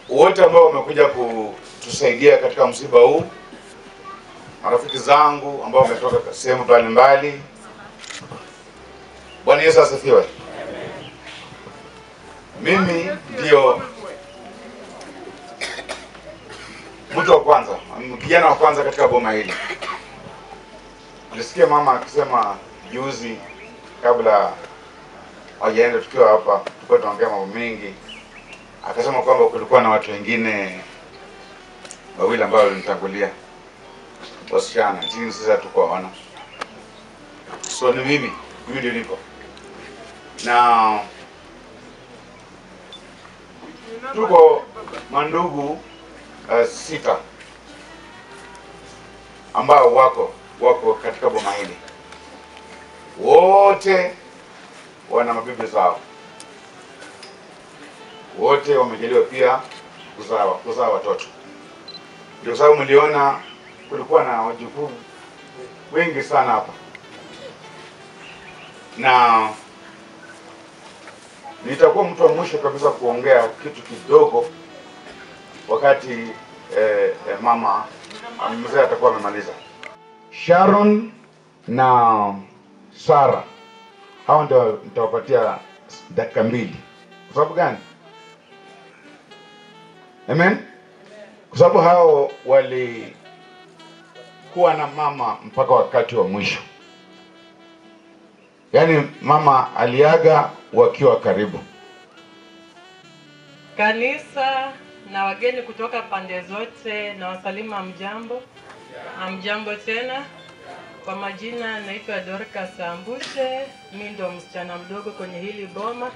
wote ambao wamekuja kutusaidia katika msiba huu, marafiki zangu ambao wametoka sehemu mbalimbali, Bwana Yesu asifiwe. Mimi ndio mtu wa kwanza, kijana wa kwanza katika boma hili. Nilisikia mama akisema juzi kabla hajaenda tukiwa hapa, tulikuwa tunaongea mambo mengi. Akasema kwamba kulikuwa na watu wengine wawili ambao walinitangulia. Wasichana, lakini sasa tuko wana. So ni mimi ndio nipo. Na tuko mandugu 6 ambao wako katika boma hili. Wote wana mabibi zao. Wote wamejaliwa pia kuzaa watoto. Ndio sababu mliona kulikuwa na wajukuu wengi sana hapa. Na nitakuwa mtu wa mwisho kabisa kuongea kitu kidogo wakati mama mzee atakuwa amemaliza. Sharon na Sara, hao ndio nitawapatia dakika 2. Kwa sababu gani? Amen. Kwa sababu hao walikuwa na mama mpaka wakati wa mwisho. Yaani mama aliaga wakiwa karibu. Kanisa na wageni kutoka pande zote na wasalimu amjambo. Amjambo tena. Kwa majina naitwa Dorcas Ambushe, mimi ndo msichana mdogo kwenye hili boma.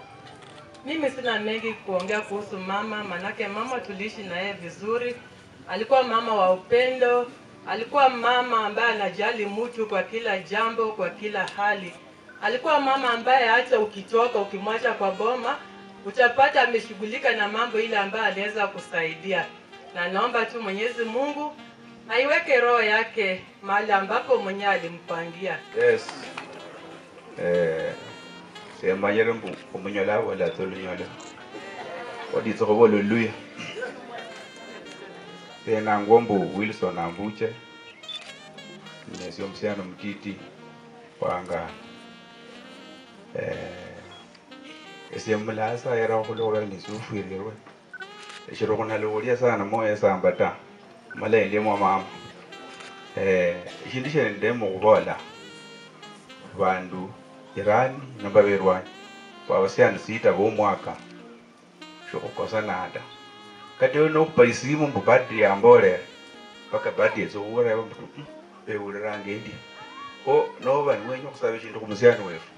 Mimi sina mengi kuongea kuhusu mama, manake mama tuliishi na yeye vizuri. Alikuwa mama wa upendo, alikuwa mama ambaye anajali mtu kwa kila jambo, kwa kila hali. Alikuwa mama ambaye hata ukitoka ukimwacha kwa boma, utapata ameshughulika na mambo ile ambayo aliweza kusaidia. Na naomba tu Mwenyezi Mungu aiweke roho yake mahali ambapo mwenyewe alimpangia. Yes. Sema yerembu kumunyola wala tolunyola. Wadi tsogo luluya. Tena ngombo Wilson Ambuche. Nesio msiano mtiti wanga. Esemulasa era okulola nisufiriwe. Eshiro kuna lolia sana moya sambata. Mala ndemo mama. Ishindishe ndemo kubola. Bandu irani nababerwani. Wawasiana sita bo mwaka. Shoko kosa nada. Kati no paisimu mbadi ambole. Paka badi ezo ura yo ura ngedi. O no banwenyo kusabe shindu kumusiano wefu.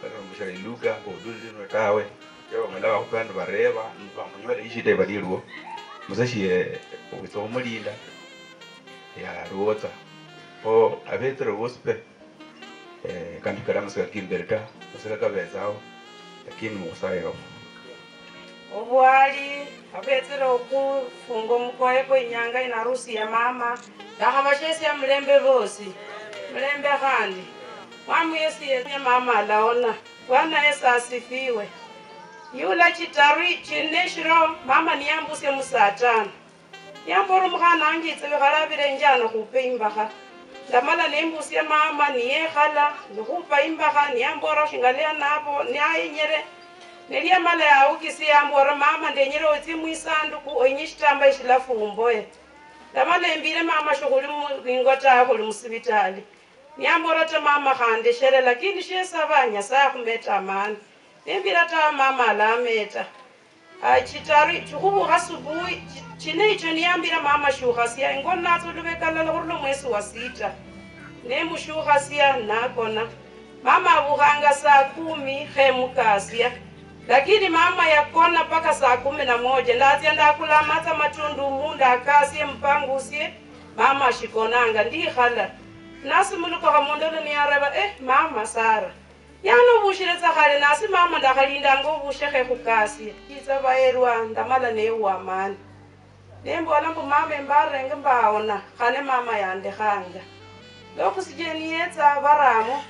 Para mshari luga ko dulzi no tawe yo ngala ko bandu bareba mbanyo ishi de badiruo musashi ubito mulinda ya ruota o abetro gospe kandi kala musaka kimberta musaka kabezao lakini musayo obwali abetro kufungo mkoye ko inyanga ina harusi ya mama ndahabashesi ya mlembe bosi mlembe kandi Mwamu Yesu ya mama alaona. Bwana Yesu asifiwe. Yula chitari chineshiro mama niyambuse musatana. Yamboro mkhana angi tsebekalabire njano kupe imbaka. Ndamala nembuse mama niyekhala nikupa imbaka niyamboro shingalea nabo niayinyere. Nelia mala ya ukisi yamboro mama ndenyere otimu isanduku onyishitamba ishilafu umboye. Ndamala mbire mama shughuli ngota kuli musibitali. Nyambora ta mama khande shere lakini shesa banya sa kumeta amani. Nembira ta mama alameta. Chitari chukubu asubuhi chine icho niambira mama shuhasia ngona tulubekala lorulo mwezi wa 6. Nemu shuhasia nakona. Mama abuhanga saa 10 hemukasia. Lakini mama yakona paka saa 11 ndazia ndakula mata matundu munda akasie mpangusie mama shikonanga ndi khala. Nasi muluka kamondolo ni araba mama Sara. Yano bushireza khale nasi mama ndakhalinda ngo bushekhe khukasi. Kiza baerwa ndamala ne wamani. Nembo alambo mama embarenge mbaona khane mama yande khanga. Lokho sijeni yetsa baramo.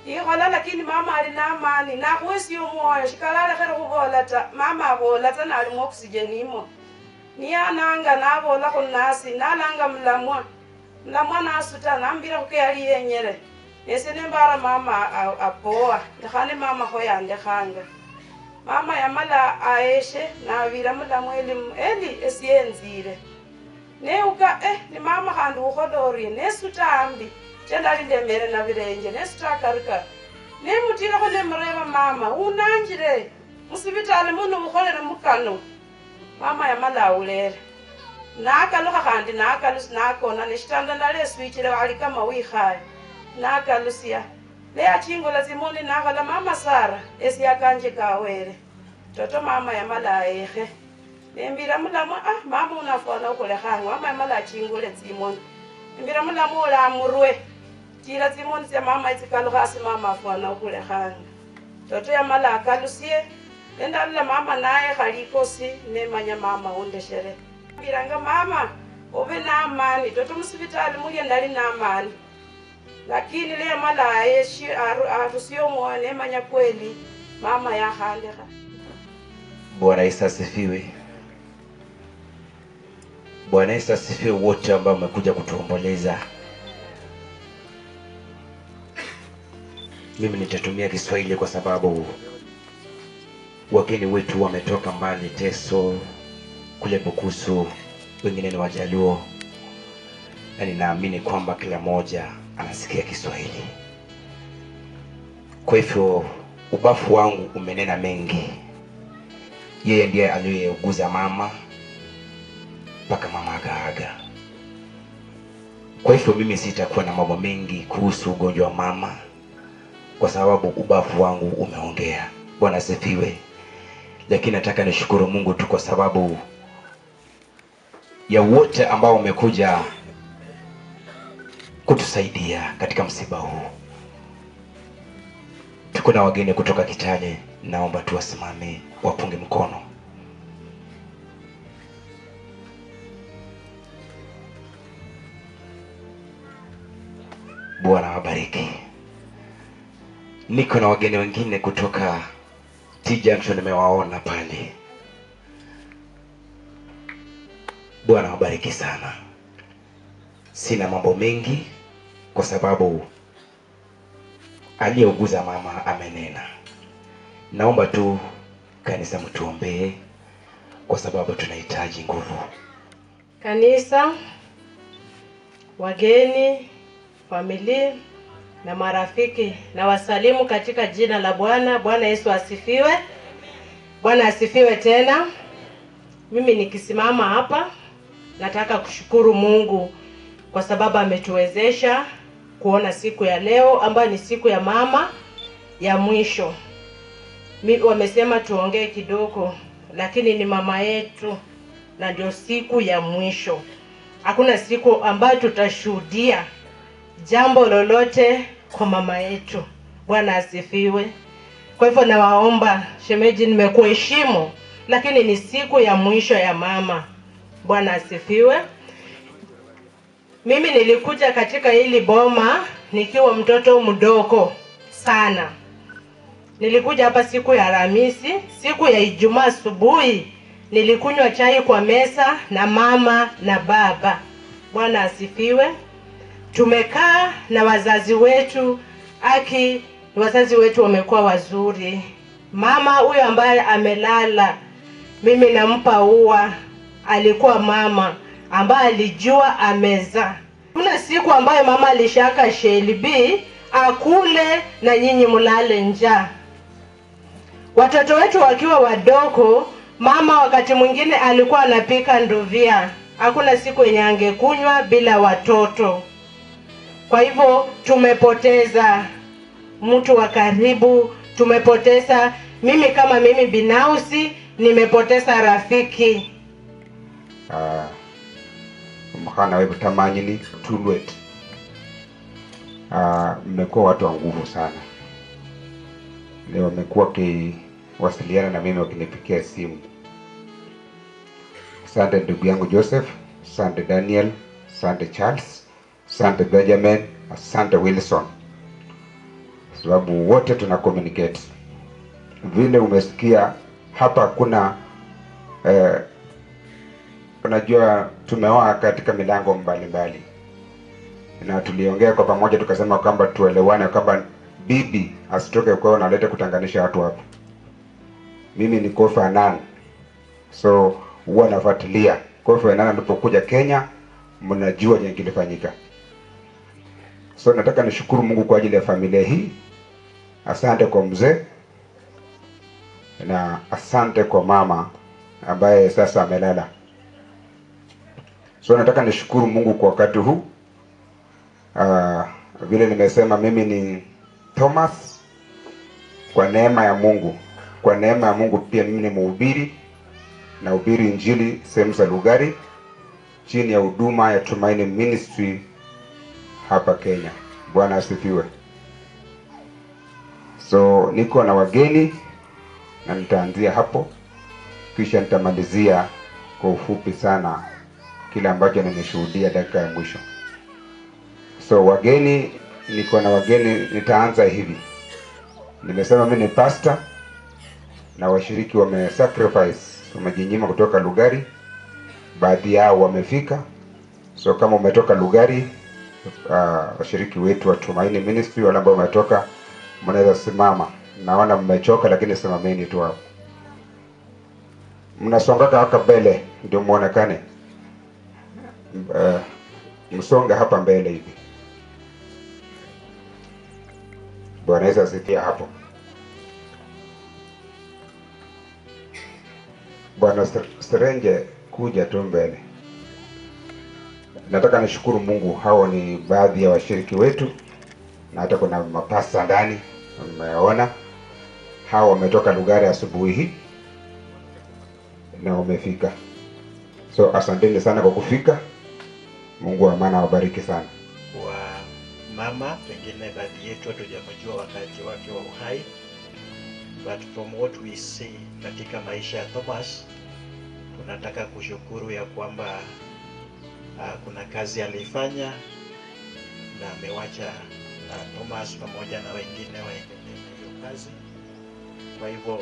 Ikhola lakini mama ali na amani na kwesi yomoya shikalala khere kubola ta mama abola ta nali mo oxygen imo. Ni ananga nabola khunasi nalanga mlamwa. La mwana asuta nambira kuyali yenyere esene mbara mama apoa ndkhane mama hoyande khanga mama yamala aeshe na vira mula mweli eli esienzire ne uka ni mama khandu ukhodori ne sutambi tendali ndemere na virenje ne sutakarika ne mutira khone mreba mama unanjire musibitale muno ukholere mukano mama yamala ulere Nakaluka kandi nakalus nakona nishitanda ndale switchile wali kama wikhaya nakalusia le achingola zimoni nakala mama Sara esiyakanje kawere toto mama yamala ehe nembira mulamu mama unafona ukulekhanga mama yamala achingule zimoni nembira mulamu ola amurwe tira zimoni se mama itikaluka asi mama afona ukulekhanga toto yamala akalusie endalla mama naye khalikosi nemanya mama undeshere Biranga mama obe na amani toto musibitali mulye ndali na amani lakini le mala yeshi arusio muone manya kweli mama ya handeka. Bwana Yesu asifiwe. Bwana Yesu asifiwe wote ambao wamekuja kutuomboleza. Mimi nitatumia Kiswahili kwa sababu wageni wetu wametoka mbali, Teso kule Bukusu, wengine ni Wajaluo, na ninaamini kwamba kila moja anasikia Kiswahili. Kwa hivyo ubafu wangu umenena mengi. Yeye ndiye aliyeuguza mama mpaka mama akaaga. Kwa hivyo mimi sitakuwa na mambo mengi kuhusu ugonjwa wa mama, kwa sababu ubafu wangu umeongea. Bwana asifiwe. Lakini nataka nishukuru Mungu tu kwa sababu ya wote ambao wamekuja kutusaidia katika msiba huu. Tuko na wageni kutoka Kitale, naomba tuwasimame wapunge mkono. Bwana wabariki. Niko na wageni wengine kutoka T-Junction, nimewaona pale. Bwana wabariki sana. Sina mambo mengi kwa sababu aliyeuguza mama amenena. Naomba tu kanisa mtuombee kwa sababu tunahitaji nguvu. Kanisa, wageni, familia na marafiki, na wasalimu katika jina la Bwana. Bwana Yesu asifiwe. Bwana asifiwe tena. Mimi nikisimama hapa nataka kushukuru Mungu kwa sababu ametuwezesha kuona siku ya leo ambayo ni siku ya mama ya mwisho. Wamesema tuongee kidogo, lakini ni mama yetu na ndio siku ya mwisho. Hakuna siku ambayo tutashuhudia jambo lolote kwa mama yetu. Bwana asifiwe. Kwa hivyo nawaomba shemeji, nimekuheshimu, lakini ni siku ya mwisho ya mama. Bwana asifiwe. Mimi nilikuja katika hili boma nikiwa mtoto mdogo sana. Nilikuja hapa siku ya Alhamisi, siku ya Ijumaa asubuhi nilikunywa chai kwa meza na mama na baba. Bwana asifiwe. Tumekaa na wazazi wetu, wazazi wetu wamekuwa wazuri. Mama huyo ambaye amelala, mimi nampa ua, alikuwa mama ambaye alijua ameza. Kuna siku ambayo mama alishaka shelibi akule na nyinyi mulale njaa. Watoto wetu wakiwa wadogo, mama wakati mwingine alikuwa anapika nduvia. Hakuna siku yenye angekunywa bila watoto. Kwa hivyo tumepoteza mtu wa karibu, tumepoteza, mimi kama mimi binafsi nimepoteza rafiki. Mkana wewe tamanyini Tulwet. Mmekuwa watu wa nguvu sana. Leo wamekuwa kiwasiliana na mimi wakinipigia simu. Asante ndugu yangu Joseph, asante Daniel, asante Charles, asante Benjamin, asante Wilson. Sababu wote tuna communicate. Vile umesikia hapa kuna unajua tumeoa katika milango mbalimbali. Na tuliongea kwa pamoja tukasema kwamba tuelewane kwamba bibi asitoke kwao na alete kutanganisha watu hapa. Mimi ni Kofi Annan. So huwa nafuatilia. Kofi Annan alipokuja Kenya, mnajua nini kilifanyika. So nataka nishukuru Mungu kwa ajili ya familia hii. Asante kwa mzee na asante kwa mama ambaye sasa amelala. So nataka nishukuru Mungu kwa wakati huu. Vile nimesema mimi ni Thomas, kwa neema ya Mungu. Kwa neema ya Mungu pia mimi ni mhubiri, na hubiri injili sehemu za Lugari chini ya huduma ya Tumaini Ministry hapa Kenya. Bwana asifiwe. So niko na wageni na nitaanzia hapo, kisha nitamalizia kwa ufupi sana kile ambacho nimeshuhudia dakika ya mwisho. So wageni, niko na wageni, nitaanza hivi. Nimesema mimi ni pastor na washiriki wamesacrifice, wamejinyima kutoka Lugari. Baadhi yao wamefika. So kama umetoka Lugari, washiriki wetu wa Tumaini Ministry wale ambao wametoka, mnaweza simama. Naona mmechoka lakini simameni tu hapo. Mnasonga hapa mbele ndio muonekane. Msonga hapa mbele hivi. Bwana Yesu asifiwe hapo. Bwana Serenge, kuja tu mbele. Nataka nishukuru Mungu, hao ni baadhi ya washiriki wetu na hata kuna mapasta ndani mmeona. Hao wametoka Lugari asubuhi hii na wamefika. So asanteni sana kwa kufika. Mungu wa maana wabariki sana. Wa mama, pengine baadhi yetu hatujamjua wakati wake wa uhai, but from what we see katika maisha ya Thomas, tunataka kushukuru ya kwamba kuna kazi alifanya na amewacha Thomas pamoja na wengine waendelee na hiyo kazi. Kwa hivyo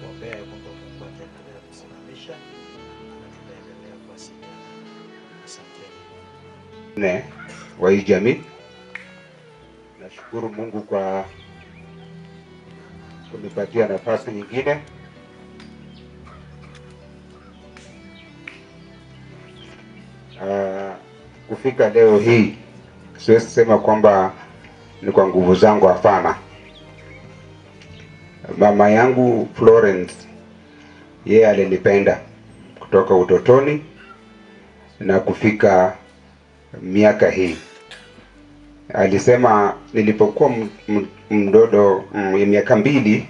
tunaombea Mungu ataendelea kusimamisha na tutaendelea kuwasiliana. Asante. Wa hii jamii, nashukuru Mungu kwa kunipatia nafasi nyingine. Kufika leo hii siwezi sema kwamba ni kwa nguvu zangu, hapana. Mama yangu Florence, yeye alinipenda kutoka utotoni na kufika miaka hii. Alisema nilipokuwa mdodo miaka 2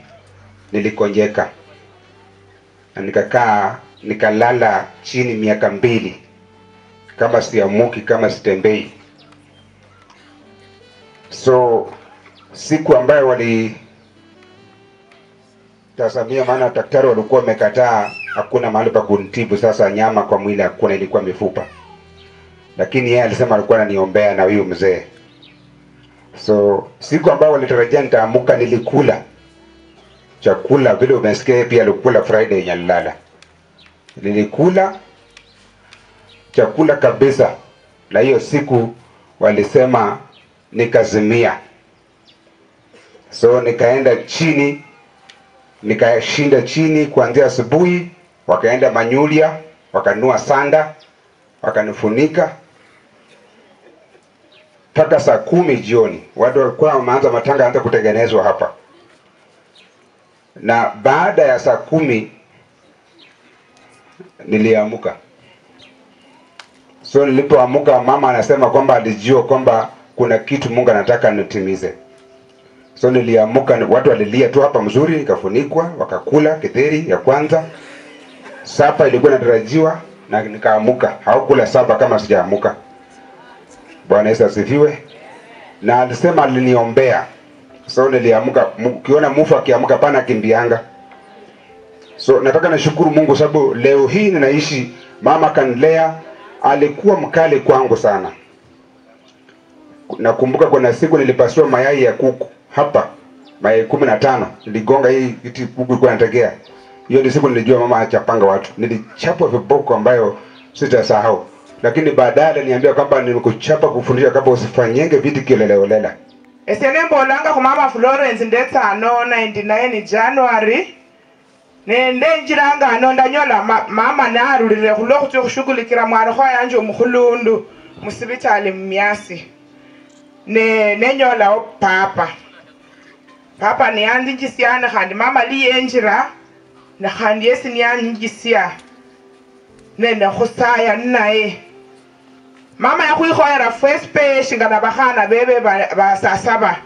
nilikonjeka. Nikakaa nikalala chini miaka 2 kama siamuki, kama sitembei. So siku ambayo tazamia, maana daktari walikuwa wamekataa, hakuna mahali pa kunitibu. Sasa nyama kwa mwili hakuna, ilikuwa mifupa. Lakini yeye alisema alikuwa ananiombea na huyu mzee. So siku ambayo walitarajia nitaamuka, nilikula chakula vile umesikia. Pia alikula Friday nyalala, nilikula chakula kabisa. Na hiyo siku walisema nikazimia. So nikaenda chini, nikashinda chini kuanzia asubuhi. Wakaenda Manyulia, wakanua sanda, wakanifunika mpaka saa 10 jioni. Watu walikuwa wameanza matanga anza kutengenezwa hapa. Na baada ya saa 10 niliamuka. So nilipoamuka, mama anasema kwamba alijua kwamba kuna kitu Mungu anataka nitimize. So niliamuka, watu walilia tu hapa mzuri, nikafunikwa, wakakula kitheri ya kwanza. Sapa ilikuwa inatarajiwa na nikaamuka. Haukula sapa kama sijaamuka. Bwana Yesu asifiwe. Na alisema aliniombea. So niliamuka. Ukiona mufu akiamuka pana kimbianga. So nataka nashukuru Mungu sababu leo hii ninaishi. Mama kanilea, alikuwa mkali kwangu sana. Nakumbuka kuna siku nilipasua mayai ya kuku hapa, mayai 15. Niligonga hii kiti, kuku ilikuwa inategea. Hiyo ni siku nilijua mama achapanga watu. Nilichapwa viboko ambayo sitasahau. Lakini baadaye aliniambia kwamba nimekuchapa kufundisha kama usifanyenge vitu kileleolela. Esene mbolanga kwa mama Florence ndeta 99 January. Nende njiranga ndanyola mama narulire kulo kucho kushugulikira mwana kwa yanje omukhulundu musibitali myasi. Nenyola papa ni andinjisiana khandi mama liyenjira na khandi yesi ni andinjisia nenda khusaya naye. Mama yakhwikhoera first pay shingana bakhana bebe basasaba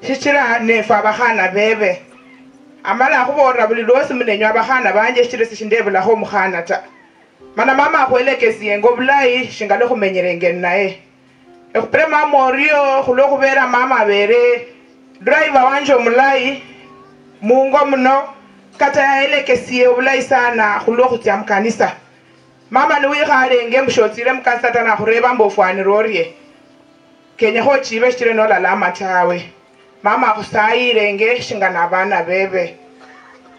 shichira nefa bakhana bebe amala khubora buli losi munenywa bakhana banje shichira sishindebula kho mukhana ta mana mama akhwelekesie ngobulayi shingale khumenyerenge naye ekhupere mama orio khulo khubera mama bere driver wanje omulayi mungo muno kata yaelekesie obulayi sana khulo khutya mukanisa. Mama ni wikhalenge mshotsile mkanisa tana khureba mbofwanira orie kenya kho chibe shire nolala matawe. Mama khusayirenge shingana abana bebe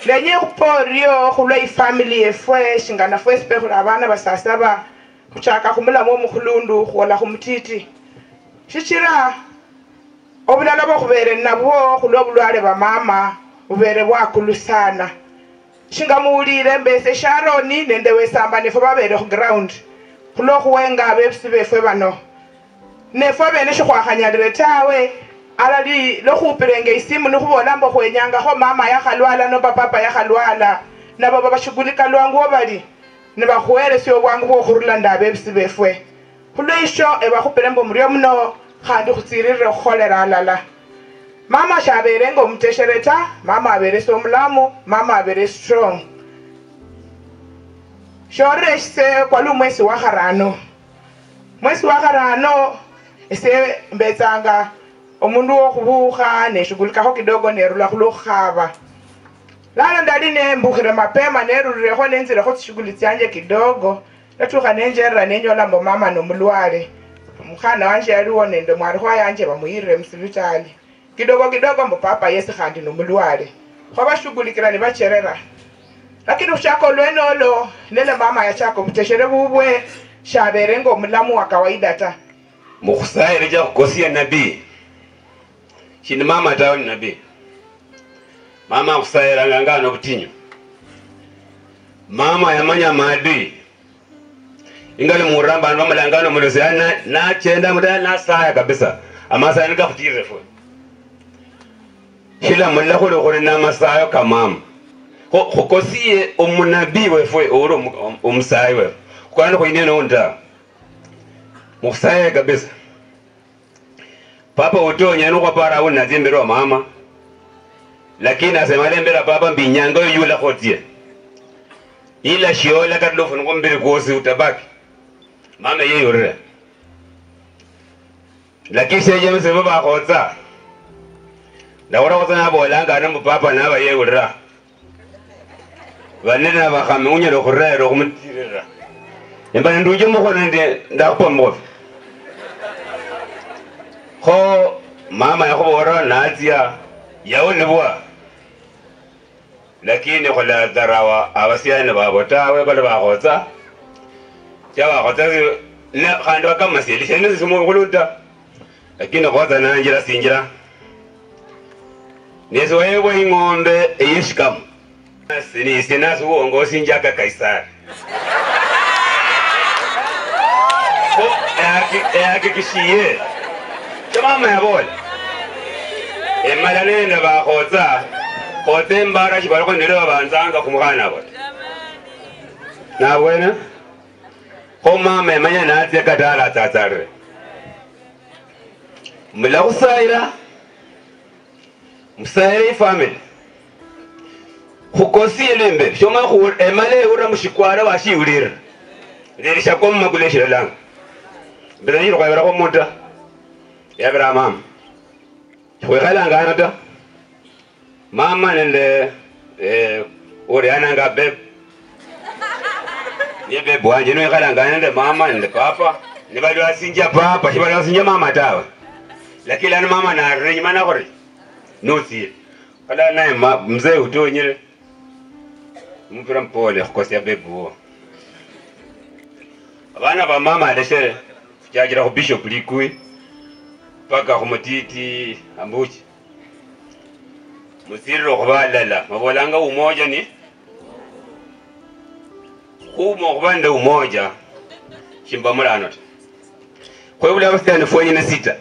lenye khuporio khulwa ifamily efwe shingana fwe spe khula abana basasaba kuchaka khumulamo omukhulundu khola khumutiti shichira obulala bokhubere nabwo khulwa bulwale ba mama ubere bwakulu sana. Shingamuulire mbese Sharoni nende wesamba nefo babere khu ground khulo khuwenga abebisi befwe bano nefo bene shikhwakhanyalire tawe alali lokhupilenge isimu nikhubola mbo khwenyangakho mama yakhalwala noba papa yakhalwala nabo babashughulika lwangu bali nebakhuweresya obwangu bwokhurula ndabebisi befwe khulwisho ebakhupile mbo mulyo muno khandi khutsirire khukholera alala. Mama shaberenga omuteshereta, mama aberese omulamu, mama abere strong. Shorese kwa lu mwezi wa kharano. Mwezi wa kharano ese mbetsanga omundu wokhubukha neshugulikakho kidogo nerula khulukhaba. Lala ndali nembukhire mapema nerulirekho nenzilekho tsishughuli tsanje kidogo. Natukha nenjerera nenyola mbo mama nomulwale. Mukhana wanje yaliwo nende mwarikho yanje bamuyirire musibitali. Kidogo kidogo mbo papa yesi khandi nomulwale. Khobashughulikira nebacherera. Lakini ushako lwenolo nene mama yachako muteshere bubwe shaberenga omulamu wa kawaida ta. Mukhusayire ja khukosia nabii. Shini mama tawo ni nabii. Mama khusayira ngano butinyu. Mama yamanya maadui. Ingali muramba bamalangano mulosana na chenda mudala na saya kabisa. Amasa nika khutire fwe. Shila mulla kholo na masayo kamama. Khukosie omunabii wefwe oro omusayi we. Kwana khoinene onda. Mukhusayire kabisa. Papa utonya no kwa para una zimbero mama. Lakini asema lembera papa mbinyanga yula khotie. Ila shiola kadlofu ngombere kosi utabaki. Mama yeyore. Lakini sheje mse baba khotsa. Ndawora khotsa bolanga na papa na ba yeyora. Vanena ba khame unyelo khurero khumutirira. Emba nduje mukhona ndakho mbofu. Kho mama yakhobora natia yaone bwa. Lakini khola darawa abasiane babo tawe bale bakhotsa. Chawa khotsa na khandi bakamaseli shene simo khuluta. Lakini khotsa nanjira sinjira. Nezo wewe ingombe eyishikam. Sini sinasu uongo sinjaka Kaisari. Ko yakikishiye. Mama yabola. Emalane na bakhotsa. Khote mbara chibaloko ndero banzanga kumukana bot. Na wena. Ko mama emanya natya katala tsatsare. Mula kusaira. Musaire family. Khukosi lembe shoma khu emale ura mushikwara washiulira. Ndirisha komma kuleshira langa. Bidani kwa yara komuta. Yabra mama. Khwekhala ngana ta. Mama nende uri ananga beb. Ye beb wanje no yekhala ngana nende mama nende papa. Nibali wasinja papa, shibali wasinja mama tawe. Lakini ana mama na renyi mana khore. No si. Kala naye mzee utonyere. Mpira mpole khukosia bebu. Abana ba mama aleshere kyajira ku bishop likui paka khumutiti ambuchi. Musiriro khubalala mabolanga umoja ni khumo khubanda umoja shimba mulano. Khwebula abasiane fwenye na sita.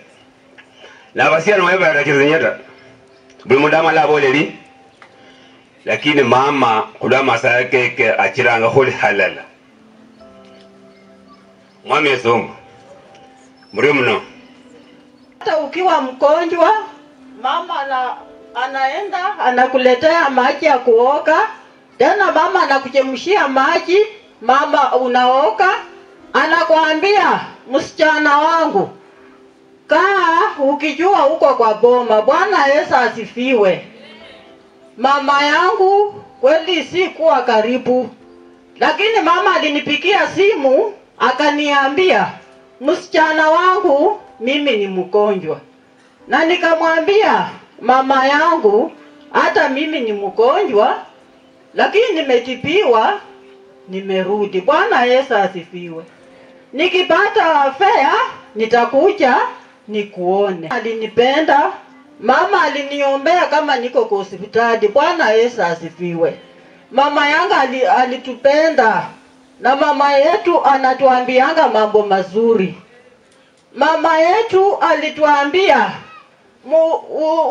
Na abasiane webara kizinyata. Buli mudama la boleri. Lakini mama kula masaya keke achiranga khuli halala. Mwami esongo. Muri mno. Hata ukiwa mgonjwa, mama anaenda anakuletea maji ya kuoga. Tena mama anakuchemshia maji, mama unaoga. Anakuambia, msichana wangu, kaa ukijua uko kwa boma. Bwana Yesu asifiwe. Mama yangu kweli si kuwa karibu. Lakini mama alinipigia simu, akaniambia, msichana wangu mimi ni mgonjwa. Na nikamwambia, mama yangu hata mimi ni mgonjwa, lakini nimetibiwa, nimerudi. Bwana Yesu asifiwe. Nikipata fea nitakuja nikuone. Alinipenda. Mama aliniombea kama niko kwa hospitali. Bwana Yesu asifiwe. Mama yangu alitupenda. Na mama yetu anatuambianga mambo mazuri. Mama yetu alituambia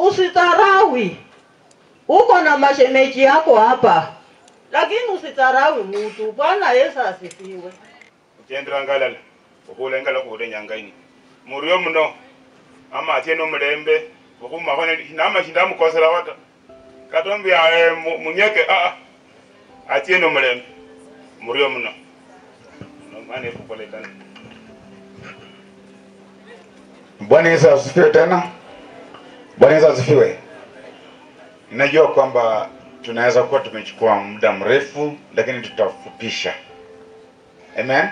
Usitarawi. Uko na mashemeji yako hapa. Lakini usitarawi mtu. Bwana Yesu asifiwe. Ukiendera ngalala. Ukule ngala kule nyangaini. Muriyo muno. Ama atieno mlembe. Ukuma hone nama shindamu kosela wata. Katombi ya munyeke atieno mlembe. Muriyo muno. Mane kupoletana. Bwana Yesu asifiwe tena. Bwana Yesu asifiwe. Ninajua kwamba tunaweza kuwa tumechukua muda mrefu lakini tutafupisha. Amen.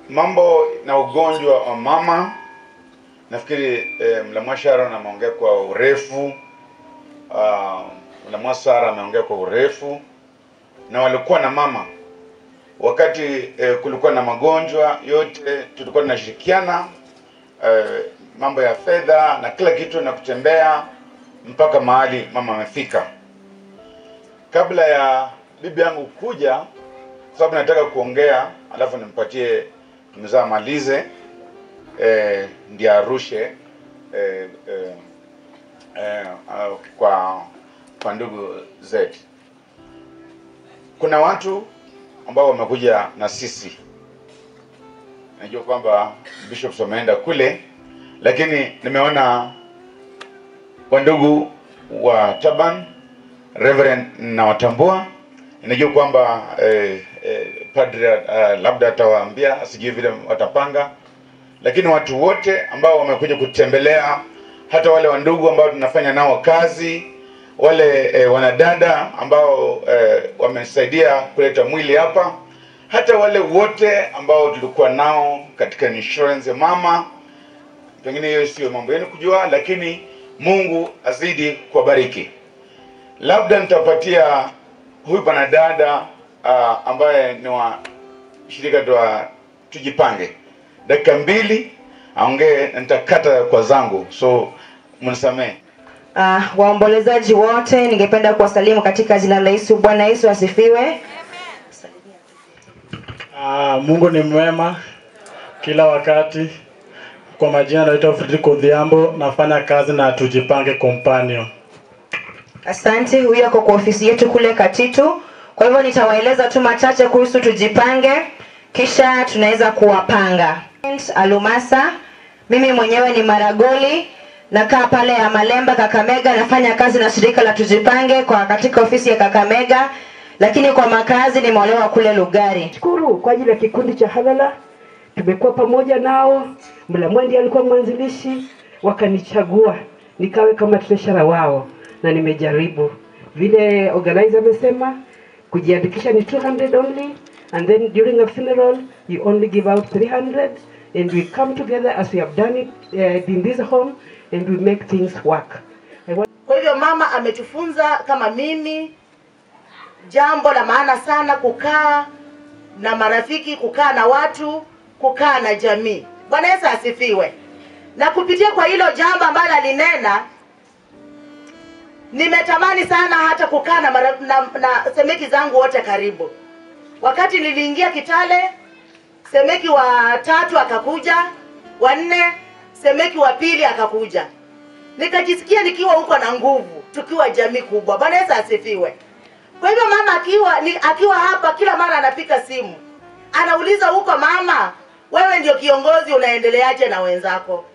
Mambo na ugonjwa wa mama, nafikiri Mlamwashara ameongea kwa urefu. Mlamwasara ameongea kwa urefu, na walikuwa na mama wakati kulikuwa na magonjwa yote, tulikuwa tunashirikiana mambo ya fedha na kila kitu na kutembea mpaka mahali mama amefika. Kabla ya bibi yangu kuja, sababu nataka kuongea alafu nimpatie mzaa malize ndiye arushe kwa ndugu zetu. Kuna watu ambao wamekuja na sisi. Najua kwamba bishops wameenda kule, lakini nimeona wandugu wa Taban, Reverend na watambua. Najua kwamba padre labda atawaambia, sijui vile watapanga, lakini watu wote ambao wamekuja kutembelea, hata wale wandugu ambao tunafanya nao kazi, wale wanadada ambao wamesaidia kuleta mwili hapa, hata wale wote ambao tulikuwa nao katika insurance ya mama. Pengine hiyo sio mambo yenu kujua, lakini Mungu azidi kuwabariki. Labda nitapatia huyu bwana dada ambaye ni wa shirika la Tujipange dakika 2 aongee, nitakata kwa zangu, so mnisamee. Waombolezaji wote ningependa kuwasalimu katika jina la Yesu. Bwana Yesu asifiwe. Mungu ni mwema kila wakati. Kwa majina naitwa Fredrick Odhiambo, nafanya kazi na Tujipange Companion. Asante. Huyu yuko kwa ofisi yetu kule Katitu. Kwa hivyo nitawaeleza tu machache kuhusu Tujipange, kisha tunaweza kuwapanga. Alumasa, mimi mwenyewe ni Maragoli, nakaa pale ya Malemba Kakamega, nafanya kazi na shirika la Tujipange kwa katika ofisi ya Kakamega, lakini kwa makazi nimeolewa kule Lugari. Shukuru kwa ajili ya kikundi cha Halala. Tumekuwa pamoja nao. Mlamwendi alikuwa mwanzilishi, wakanichagua nikawe kama treasurer wao, na nimejaribu vile organizer amesema kujiandikisha ni 200 only, and then during a funeral you only give out 300, and we come together as we have done it in this home, and we make things work. Kwa hivyo mama ametufunza kama mimi jambo la maana sana, kukaa na marafiki, kukaa na watu, kukaa na jamii. Bwana Yesu asifiwe. Na kupitia kwa hilo jambo ambalo alinena, nimetamani sana hata kukaa na semeki zangu wote karibu. Wakati niliingia Kitale, semeki wa 3 akakuja, wa 4, semeki wa 2 akakuja. Nikajisikia nikiwa huko na nguvu, tukiwa jamii kubwa. Bwana Yesu asifiwe. Kwa hivyo mama akiwa hapa, kila mara anapika simu, anauliza huko, mama wewe ndio kiongozi, unaendeleaje na wenzako?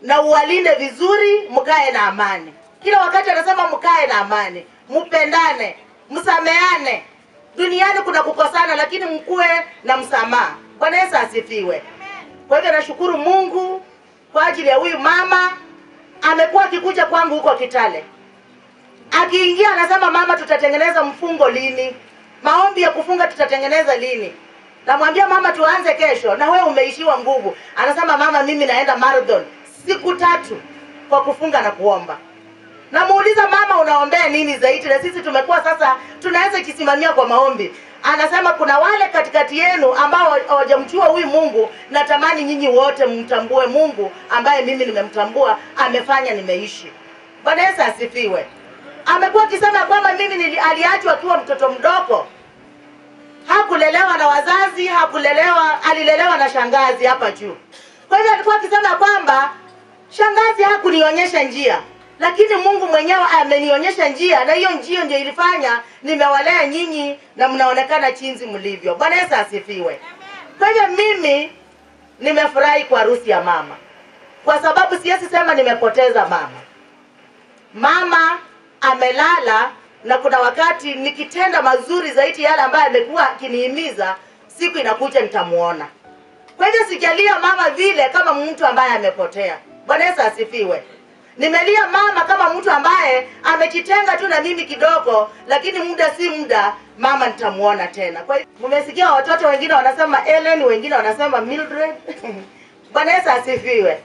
Na uwalinde vizuri, mkae na amani. Kila wakati anasema mkae na amani, mpendane, msameane. Duniani kuna kukosana, lakini mkue na msamaha. Bwana Yesu asifiwe. Kwa hivyo nashukuru Mungu kwa ajili ya huyu mama. Amekuwa akikuja kwangu huko Kitale. Akiingia anasema, mama tutatengeneza mfungo lini? Maombi ya kufunga tutatengeneza lini? Namwambia mama tuanze kesho, na wewe umeishiwa nguvu. Anasema, mama mimi naenda marathon siku 3 kwa kufunga na kuomba. Namuuliza, mama unaombea nini zaidi? Na sisi tumekuwa sasa tunaweza kisimamia kwa maombi. Anasema, kuna wale katikati yenu ambao hawajamjua huyu Mungu, natamani nyinyi wote mtambue Mungu ambaye mimi nimemtambua, amefanya nimeishi. Bwana Yesu asifiwe. Amekuwa akisema kwamba mimi aliachwa akiwa mtoto mdogo. Hakulelewa na wazazi, alilelewa na shangazi hapa juu. Kwa hivyo alikuwa akisema kwamba shangazi hakunionyesha njia, lakini Mungu mwenyewe amenionyesha njia, na hiyo njia ndio ilifanya nimewalea nyinyi na mnaonekana chinzi mlivyo. Bwana Yesu asifiwe. Kwa hivyo mimi nimefurahi kwa harusi ya mama, kwa sababu siwezi sema nimepoteza mama. Mama amelala, na kuna wakati nikitenda mazuri zaidi yale ambayo amekuwa akinihimiza, siku inakuja nitamuona. Kwa hivyo sijalia mama vile kama mtu ambaye amepotea. Bwana Yesu asifiwe. Nimelia mama kama mtu ambaye amejitenga tu na mimi kidogo, lakini muda si muda mama nitamuona tena. Kwa hivyo mmesikia watoto wengine wanasema Ellen, wengine wanasema Mildred. Bwana Yesu asifiwe.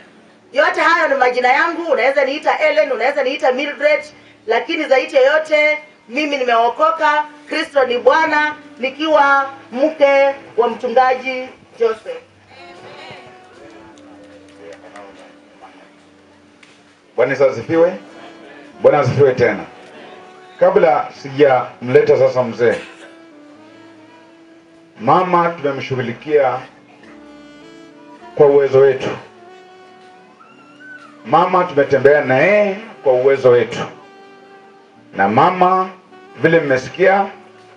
Yote hayo ni majina yangu, unaweza niita Ellen, unaweza niita Mildred, lakini zaidi ya yote mimi nimeokoka. Kristo ni Bwana, nikiwa mke wa mchungaji Joseph. Bwana Yesu asifiwe. Bwana asifiwe tena. Kabla sijamleta sasa mzee, mama tumemshughulikia kwa uwezo wetu. Mama tumetembea na yeye kwa uwezo wetu, na mama vile mmesikia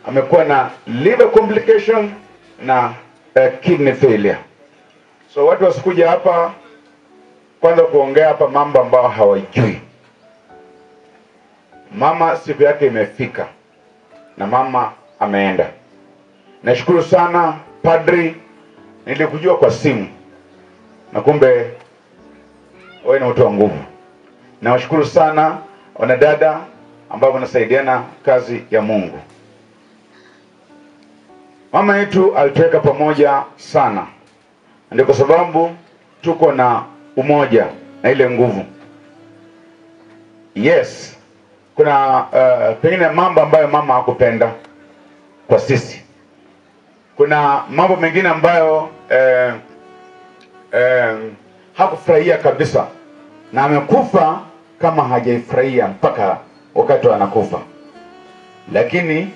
amekuwa na liver complication na kidney failure. So watu wasikuja hapa kwanza kuongea hapa mambo ambayo hawajui. Mama siku yake imefika na mama ameenda. Nashukuru sana padri, nilikujua kwa simu na kumbe wewe ni mtu wa nguvu. Nawashukuru sana wanadada ambao wanasaidiana kazi ya Mungu. Mama yetu alituweka pamoja sana, ndio kwa sababu tuko na umoja na ile nguvu. Yes, kuna pengine mambo ambayo mama hakupenda kwa sisi. Kuna mambo mengine ambayo hakufurahia kabisa, na amekufa kama hajaifurahia mpaka wakati anakufa. Lakini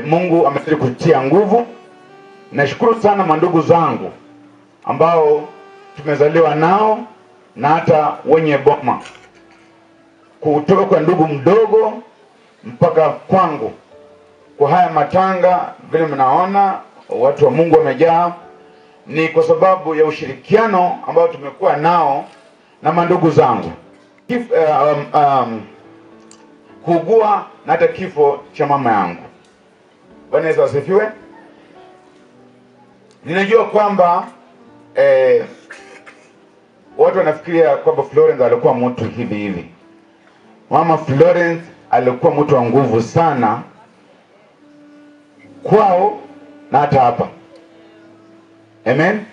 Mungu amezidi kutia nguvu. Nashukuru sana mandugu zangu ambao tumezaliwa nao na hata wenye boma, kutoka kwa ndugu mdogo mpaka kwangu. Kwa haya matanga vile mnaona watu wa Mungu wamejaa, ni kwa sababu ya ushirikiano ambao tumekuwa nao na mandugu zangu. Kuugua na hata kifo cha mama yangu. Bwana Yesu asifiwe. Ninajua kwamba watu wanafikiria kwamba Florence alikuwa mtu hivi hivi. Mama Florence alikuwa mtu wa nguvu sana kwao na hata hapa. Amen.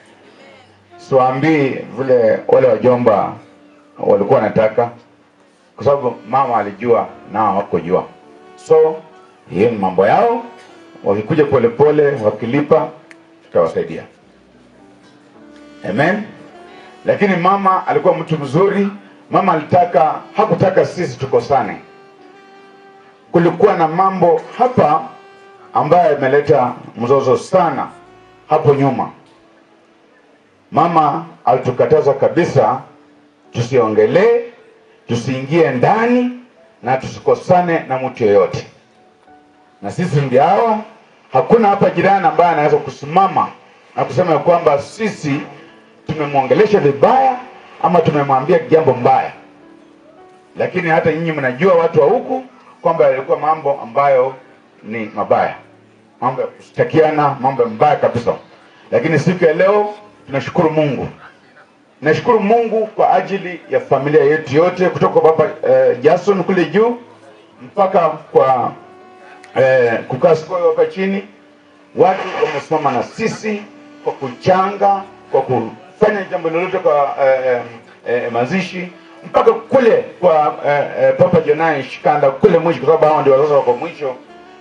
Siwaambii vile wale wajomba walikuwa wanataka, kwa sababu mama alijua na hawakujua. So hiyo ni mambo yao, wakikuja polepole wakilipa tutawasaidia. Amen. Lakini mama alikuwa mtu mzuri. Mama hakutaka sisi tukosane. Kulikuwa na mambo hapa ambayo yameleta mzozo sana hapo nyuma. Mama alitukataza kabisa tusiongelee, tusiingie ndani na tusikosane na mtu yeyote. Na sisi ndio hawa, hakuna hapa jirani ambaye anaweza kusimama na kusema kwamba sisi tumemwongelesha vibaya ama tumemwambia jambo mbaya. Lakini hata nyinyi mnajua watu wa huku kwamba yalikuwa mambo ambayo ni mabaya, mambo ya kushtakiana, mambo mbaya kabisa. Lakini siku ya leo tunashukuru Mungu. Nashukuru Mungu kwa ajili ya familia yetu yote, kutoka baba Jason kule juu mpaka kwa kukaskoyo hapa chini. Watu wamesimama na sisi kwa kuchanga, kwa kufanya jambo lolote kwa mazishi, mpaka kule kwa Papa Jonai Shikanda kule mwisho, kwa sababu hao ndio wazazi wako mwisho.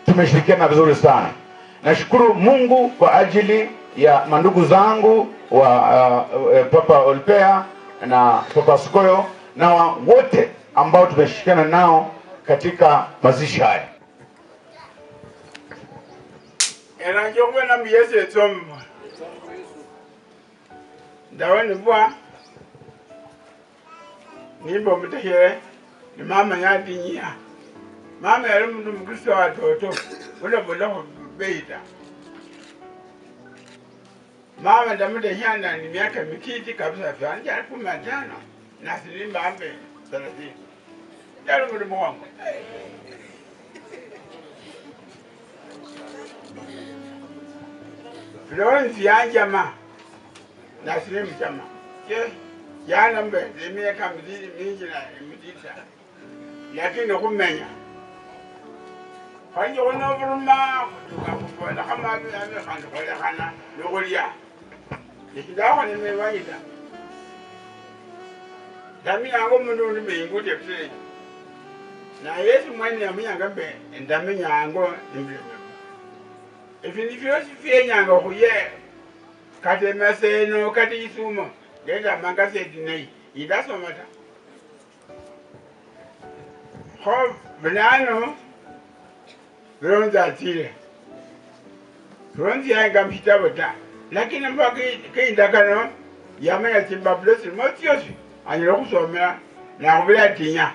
Tumeshirikiana vizuri sana. Nashukuru Mungu kwa ajili ya mandugu zangu wa Papa Olpea na Papa Skoyo na wote ambao tumeshirikiana nao katika mazishi haya. ndawani bwa nimbo mutahere ni mama yadinyia mama yali mtu mkristo wa watoto ula bola beita mama ndamude hyana ni miaka mititi kabisa fyanja alifu matano na silimba ambe 30 yali mtu mwangu Florence yanjama na silim chama ke yana mbe lemia kamdini mingi na mdita lakini kumenya fanye ona burma tukakuwa kama bi ame kan ko la kana logolia ikidawa ni me wanyita dami yango mundu ni be ngute pse na yesu mwani ya myanga be ndami nyango imbe ifini fyosi fye nyanga kuye kate meseno kate isumo ngenda manga sedinei idasomata ho banano Bronze atile. Bronze yanga mpita bota. Lakini mpaka indakano yamenya timba blosi motiosi anyira kusomera na kubira tinya.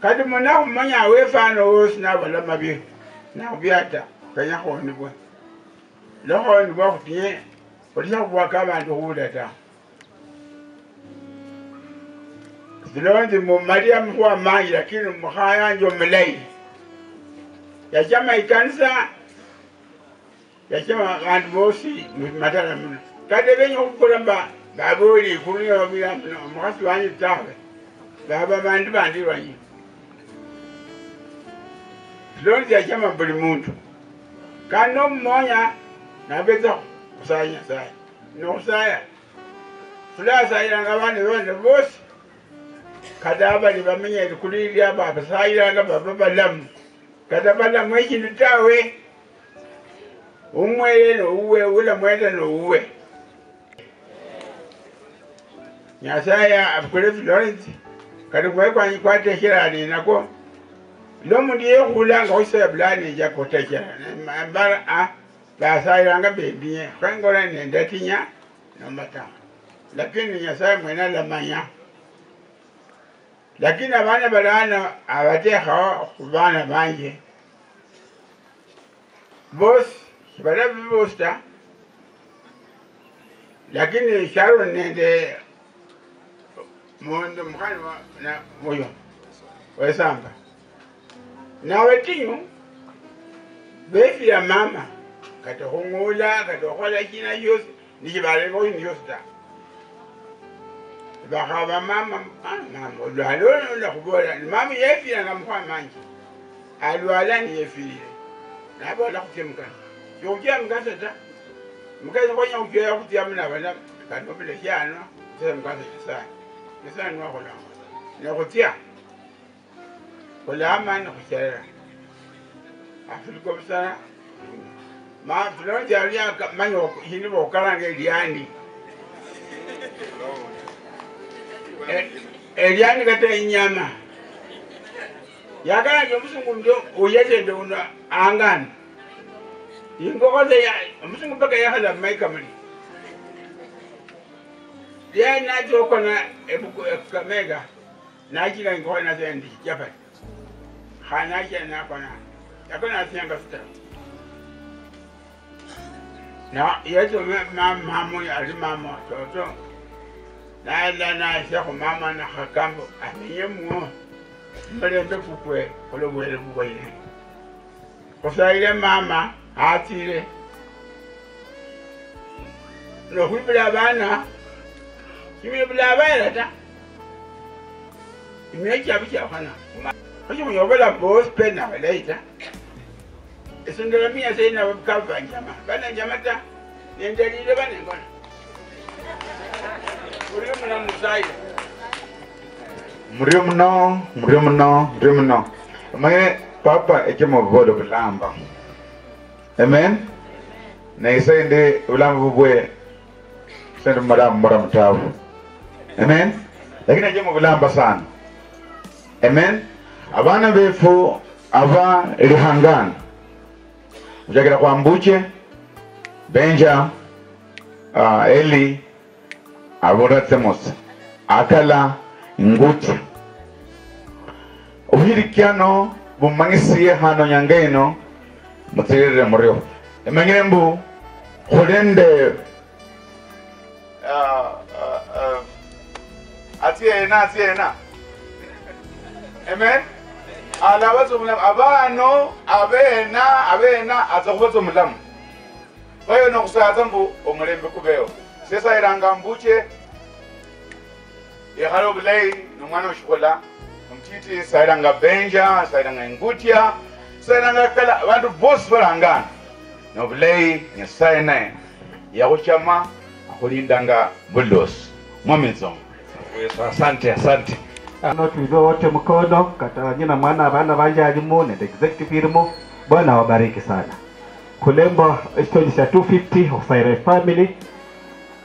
Kadi mona kumanya wefano wosi na bala mabi. Na kubyata kanya ko ndibwe. Loho ndibwa kutinye. Olisa kubwa kama ndihuleta. Bronze mu Mariam kwa mangi lakini mkhaya njo mlei. Ya chama ikanisa ya chama bantu bosi matala muna kade benyo kukolamba baboli kuliyo bila mukasi wanyi tawe baba bantu bandi wanyi lonzi ya chama buli muntu kano mmonya na bezo kusanya saya no saya fulasa ilanga bane bane bosi kadaba libamenya kulili aba basayira ngaba balamu katabala mwechi nitawe umwele no uwe ula mwele no uwe nyasaya abukule Florence kati kwa kwate shirani nako lomu ndiye kulanga hosa blani ya kotecha mbara basayira nga bebie kangora ndatinya no mata lakini nyasaya mwena la manya lakini abana balana abateha kubana banje boss bala bosta lakini Sharon nende mondo mkhani na moyo wesamba na wetinyu befi ya mama katohungula katohola kina yose nijibale ngo yosta bakaba mama lwalo la kubola mama yefira ngamkwa manje alwala ni yefira nabo la kutemka yojya mgasata mkaza kwanya ukya kutia mna bana kando bile jano sasa mkaza sasa ni wako na kutia wala man kuchera afiliko sana ma Florence alia manyo hindi bokarange liani Eliani kata inyama. Yakana jomusungu ndo uyeze ndo una angani. Ingokoze ya musungu mpaka yahala maika mali. Dia na joko na ebuku Kakamega. Na jika ingoko na zendi Japan. Hanaja na kona. Yakona asianga sita. Na yeto mama ya mama toto. Na shako mama na hakambo amiyemu mbalembe kukwe olobwele kukwe kosaile mama atile no kwibila bana kimibila bana ta imecha bicha kana kwaje muyobela boss pena later esindela mia sena bakava njama bana njamata nendelile bana ngona Mrio mno. Mange papa ekemo bodo bulamba. Amen. Na isende ulamba bubwe. Sende madam mtavu. Amen. Lakini ekemo bulamba sana. Amen. Abana befu ava ilihangana. Ujakira kwa mbuche Benja Eli aboratemos akala nguti uhirikiano bumangisiye hano nyangeno mutirire murio emangembu hulende atiena amen alabazo mulam abano abena azakubazo mulam bayo no kusaza mbu omulembe kubeo sesa iranga mbuche yahalo bulai no mwana ushikola mtiti sairanga benja sairanga ngutia sairanga kala abantu boss barangana no bulai nyasaye naye yakuchama akulindanga bulos mwamezo. Asante. Ano tuizo wote mkono kata nyina mwana abana banje alimu na executive irimo bwana wabariki sana. Kulemba story ya 250 ofaire family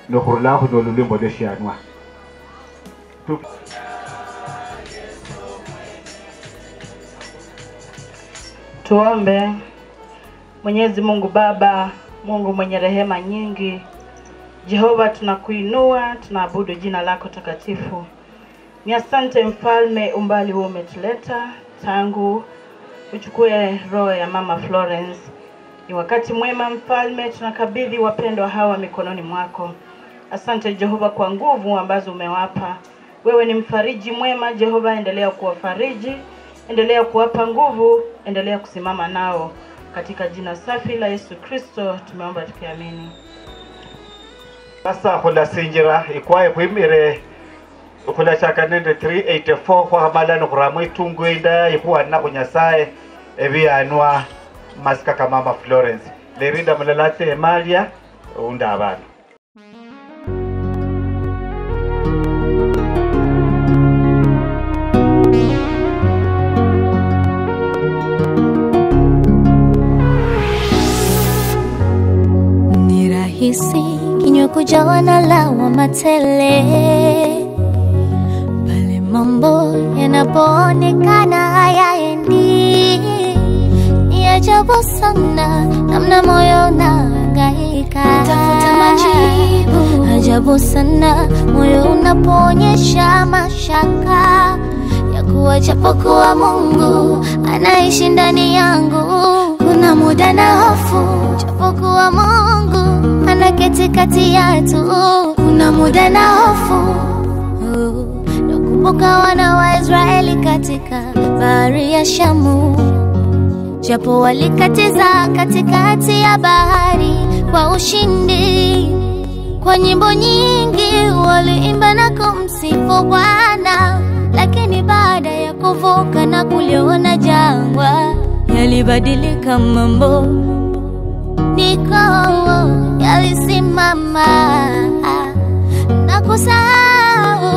no kurlahu no lulimbo deshianwa. Tuombe. Mwenyezi Mungu Baba, Mungu mwenye rehema nyingi, Jehova tunakuinua, tunaabudu jina lako takatifu. Ni asante mfalme umbali huo umetuleta tangu uchukue roho ya mama Florence. Ni wakati mwema mfalme, tunakabidhi wapendwa hawa mikononi mwako. Asante Jehova kwa nguvu ambazo umewapa. Wewe ni mfariji mwema Jehova, endelea kuwafariji, endelea kuwapa nguvu, endelea kusimama nao. Katika jina safi la Yesu Kristo tumeomba tukiamini. Sasa kula sinjira ikwaye kwimire kula chaka nende 384 kwa hamalano kuramwe tungwenda ikuwa na kunyasaye ebi anwa masika kama mama Florence lerinda mlalate emalia unda abana. Ni rahisi kinywa kujawa na lawama tele pale mambo yanapoonekana hayaendi. Ni ajabu sana namna moyo unahangaika tafuta majibu, ajabu sana moyo unapoonyesha mashaka ya kuwa japokuwa Mungu anaishi ndani yangu. Kuna muda na hofu japokuwa Mungu anaketi kati yetu. Kuna muda na hofu nakumbuka wana wa Israeli katika bahari ya Shamu, japo walikatiza katikati ya bahari kwa ushindi. Kwa nyimbo nyingi waliimba na kumsifu Bwana, lakini baada ya kuvuka na kuliona jangwa yalibadilika mambo, niko yalisimama na kusahau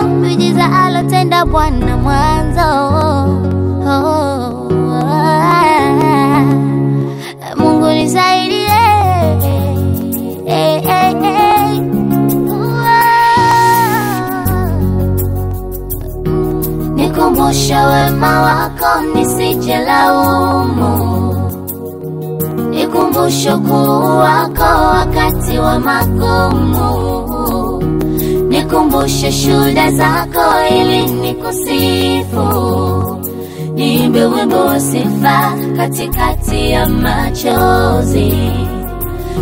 miujiza alotenda Bwana mwanzo. Mungu nisaidie, nikumbushe wema wako nisije laumu, nikumbushe ukuu wako wakati wa magumu, nikumbushe shuhuda zako ili nikusifu, niimbe wimbo wa sifa katikati ya machozi,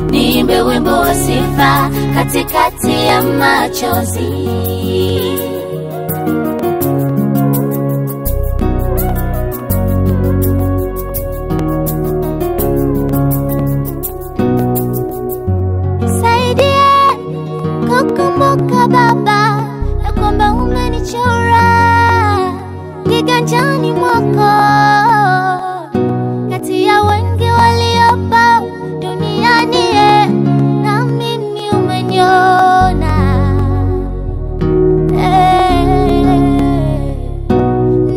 niimbe wimbo wa sifa katikati ya machozi. Kukumbuka Baba ya kwamba umenichora kiganjani mwako, kati ya wengi waliopo duniani, na mimi umeniona.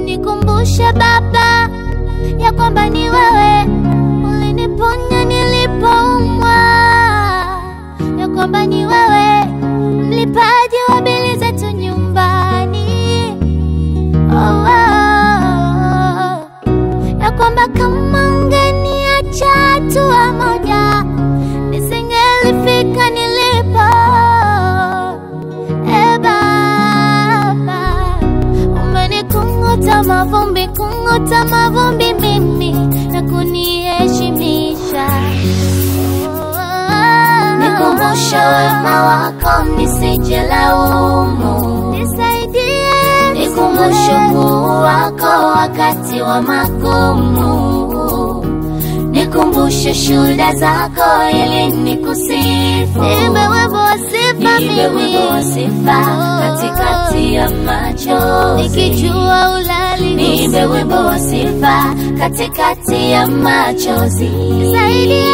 Nikumbushe Baba ya kwamba ni wewe uliniponya nilipoumwa, ya kwamba ni wewe mlipaji wa bili zetu nyumbani. Ya kwamba kama ungeniacha hatua moja nisingelifika nilipo. kunifuta mavumbi mimi na kuniheshimisha. Nikumbushe wema wako nisije laumu, nisaidie. Nikumbushe ukuu wako wakati wa magumu, nikumbushe shuhuda zako ili nikusifu. Niimbe wimbo wa sifa mimi, niimbe wimbo wa sifa katikati ya machozi, nikijua ulali. Niimbe wimbo wa sifa katikati ya machozi. Nisaidie,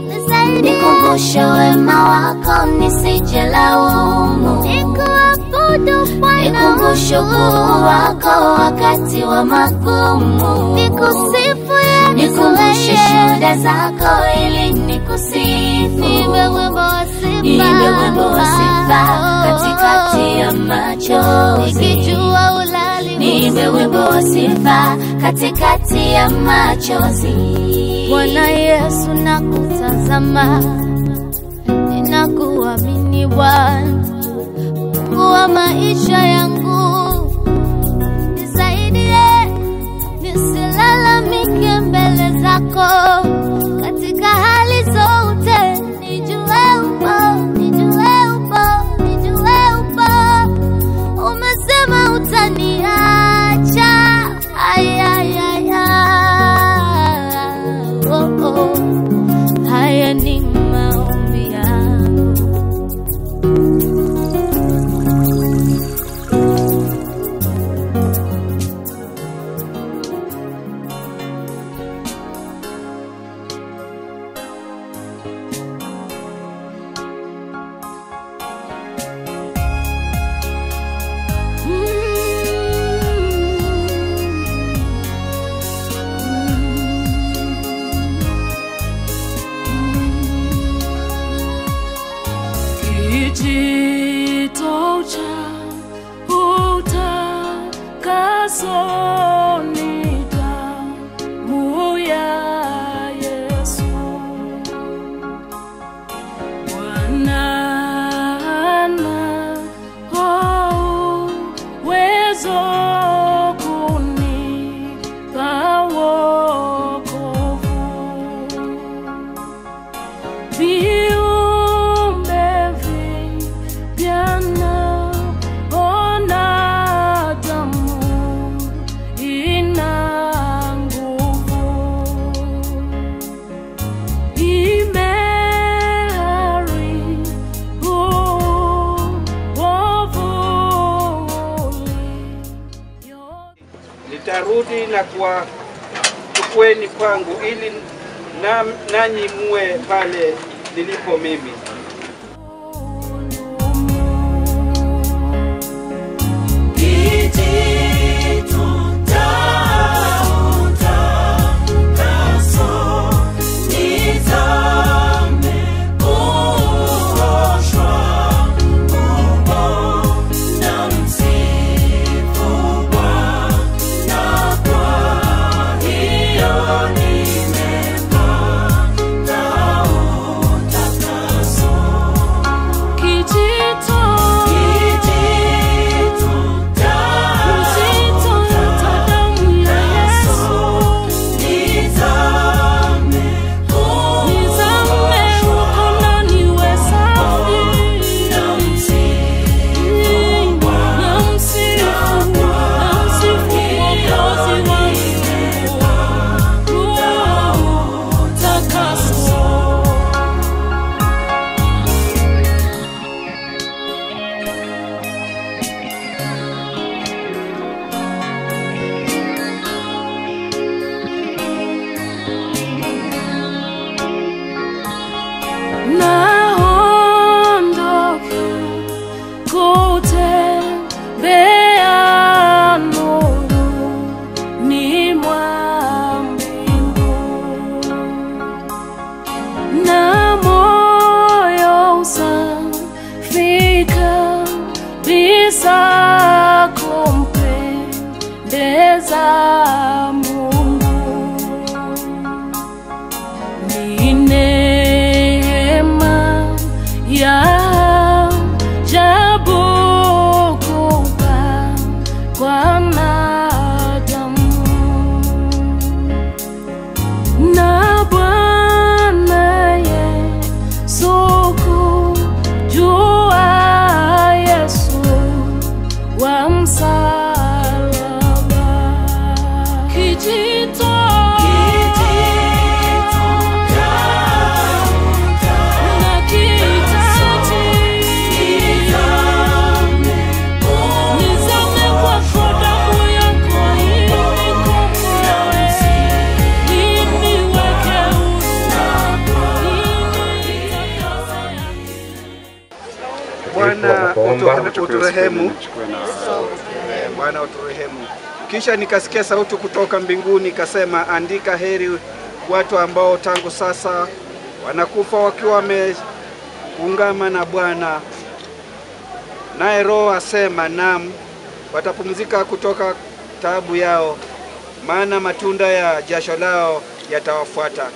nisaidie. Nikumbushe wema wako nisije laumu, nikuabudu Bwana. Nikumbushe ukuu wako wakati wa magumu, nikusifu Yesu. Nikumbushe shuhuda zako ili nikusifu. Niimbe wimbo wa sifa, niimbe wimbo wa sifa katikati ya machozi, nikijua ulali. Niimbe wimbo wa sifa katikati ya machozi. Bwana Yesu nakutazama, ninakuamini Bwana, Mungu wa maisha yangu. Nisaidie nisilalamike mbele zako katika hali zote. Nijue upo, nijue upo, nijue upo. Umesema utaniacha. Ay, ay, ay, oh, oh. Haya ni maombi yangu. Nitarudi na kuwachukueni kwangu ili nanyi muwe pale nilipo mimi. Kwa wanadamu Bwana uturehemu. Bwana uturehemu. Kisha nikasikia sauti kutoka mbinguni ikasema, andika, heri watu ambao tangu sasa wanakufa wakiwa wameungama na Bwana. Naye Roho asema, naam, watapumzika kutoka taabu yao, maana matunda ya jasho lao yatawafuata.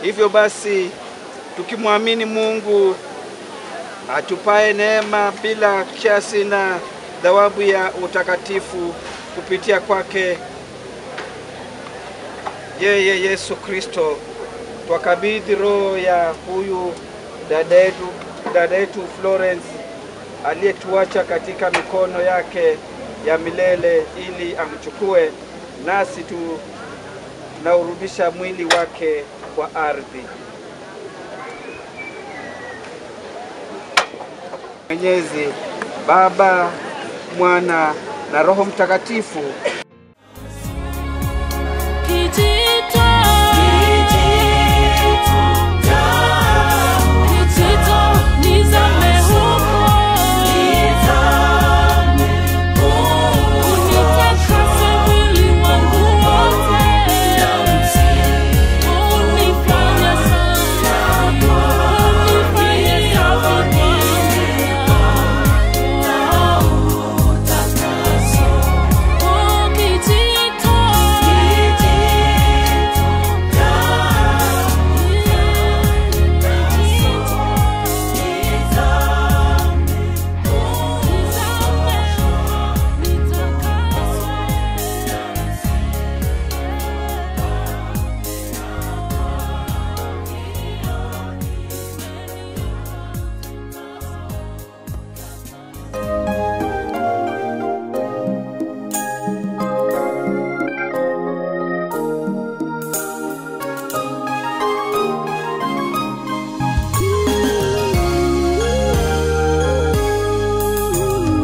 Hivyo basi tukimwamini Mungu atupae neema bila kiasi na thawabu ya utakatifu kupitia kwake yeye Yesu Kristo, twakabidhi roho ya huyu dada yetu Florence aliyetuacha katika mikono yake ya milele, ili amchukue, nasi tunaurudisha mwili wake kwa ardhi. Mwenyezi Baba, Mwana na Roho Mtakatifu.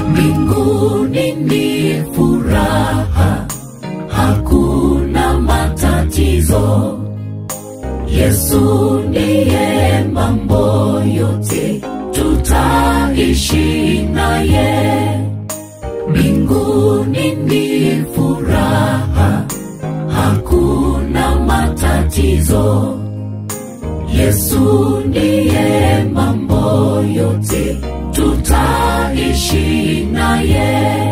Mbinguni ni furaha, hakuna matatizo. Yesu ndiye mambo yote, tutaishi naye. Mbinguni ni furaha, hakuna matatizo. Yesu ndiye mambo yote, tutaishi naye.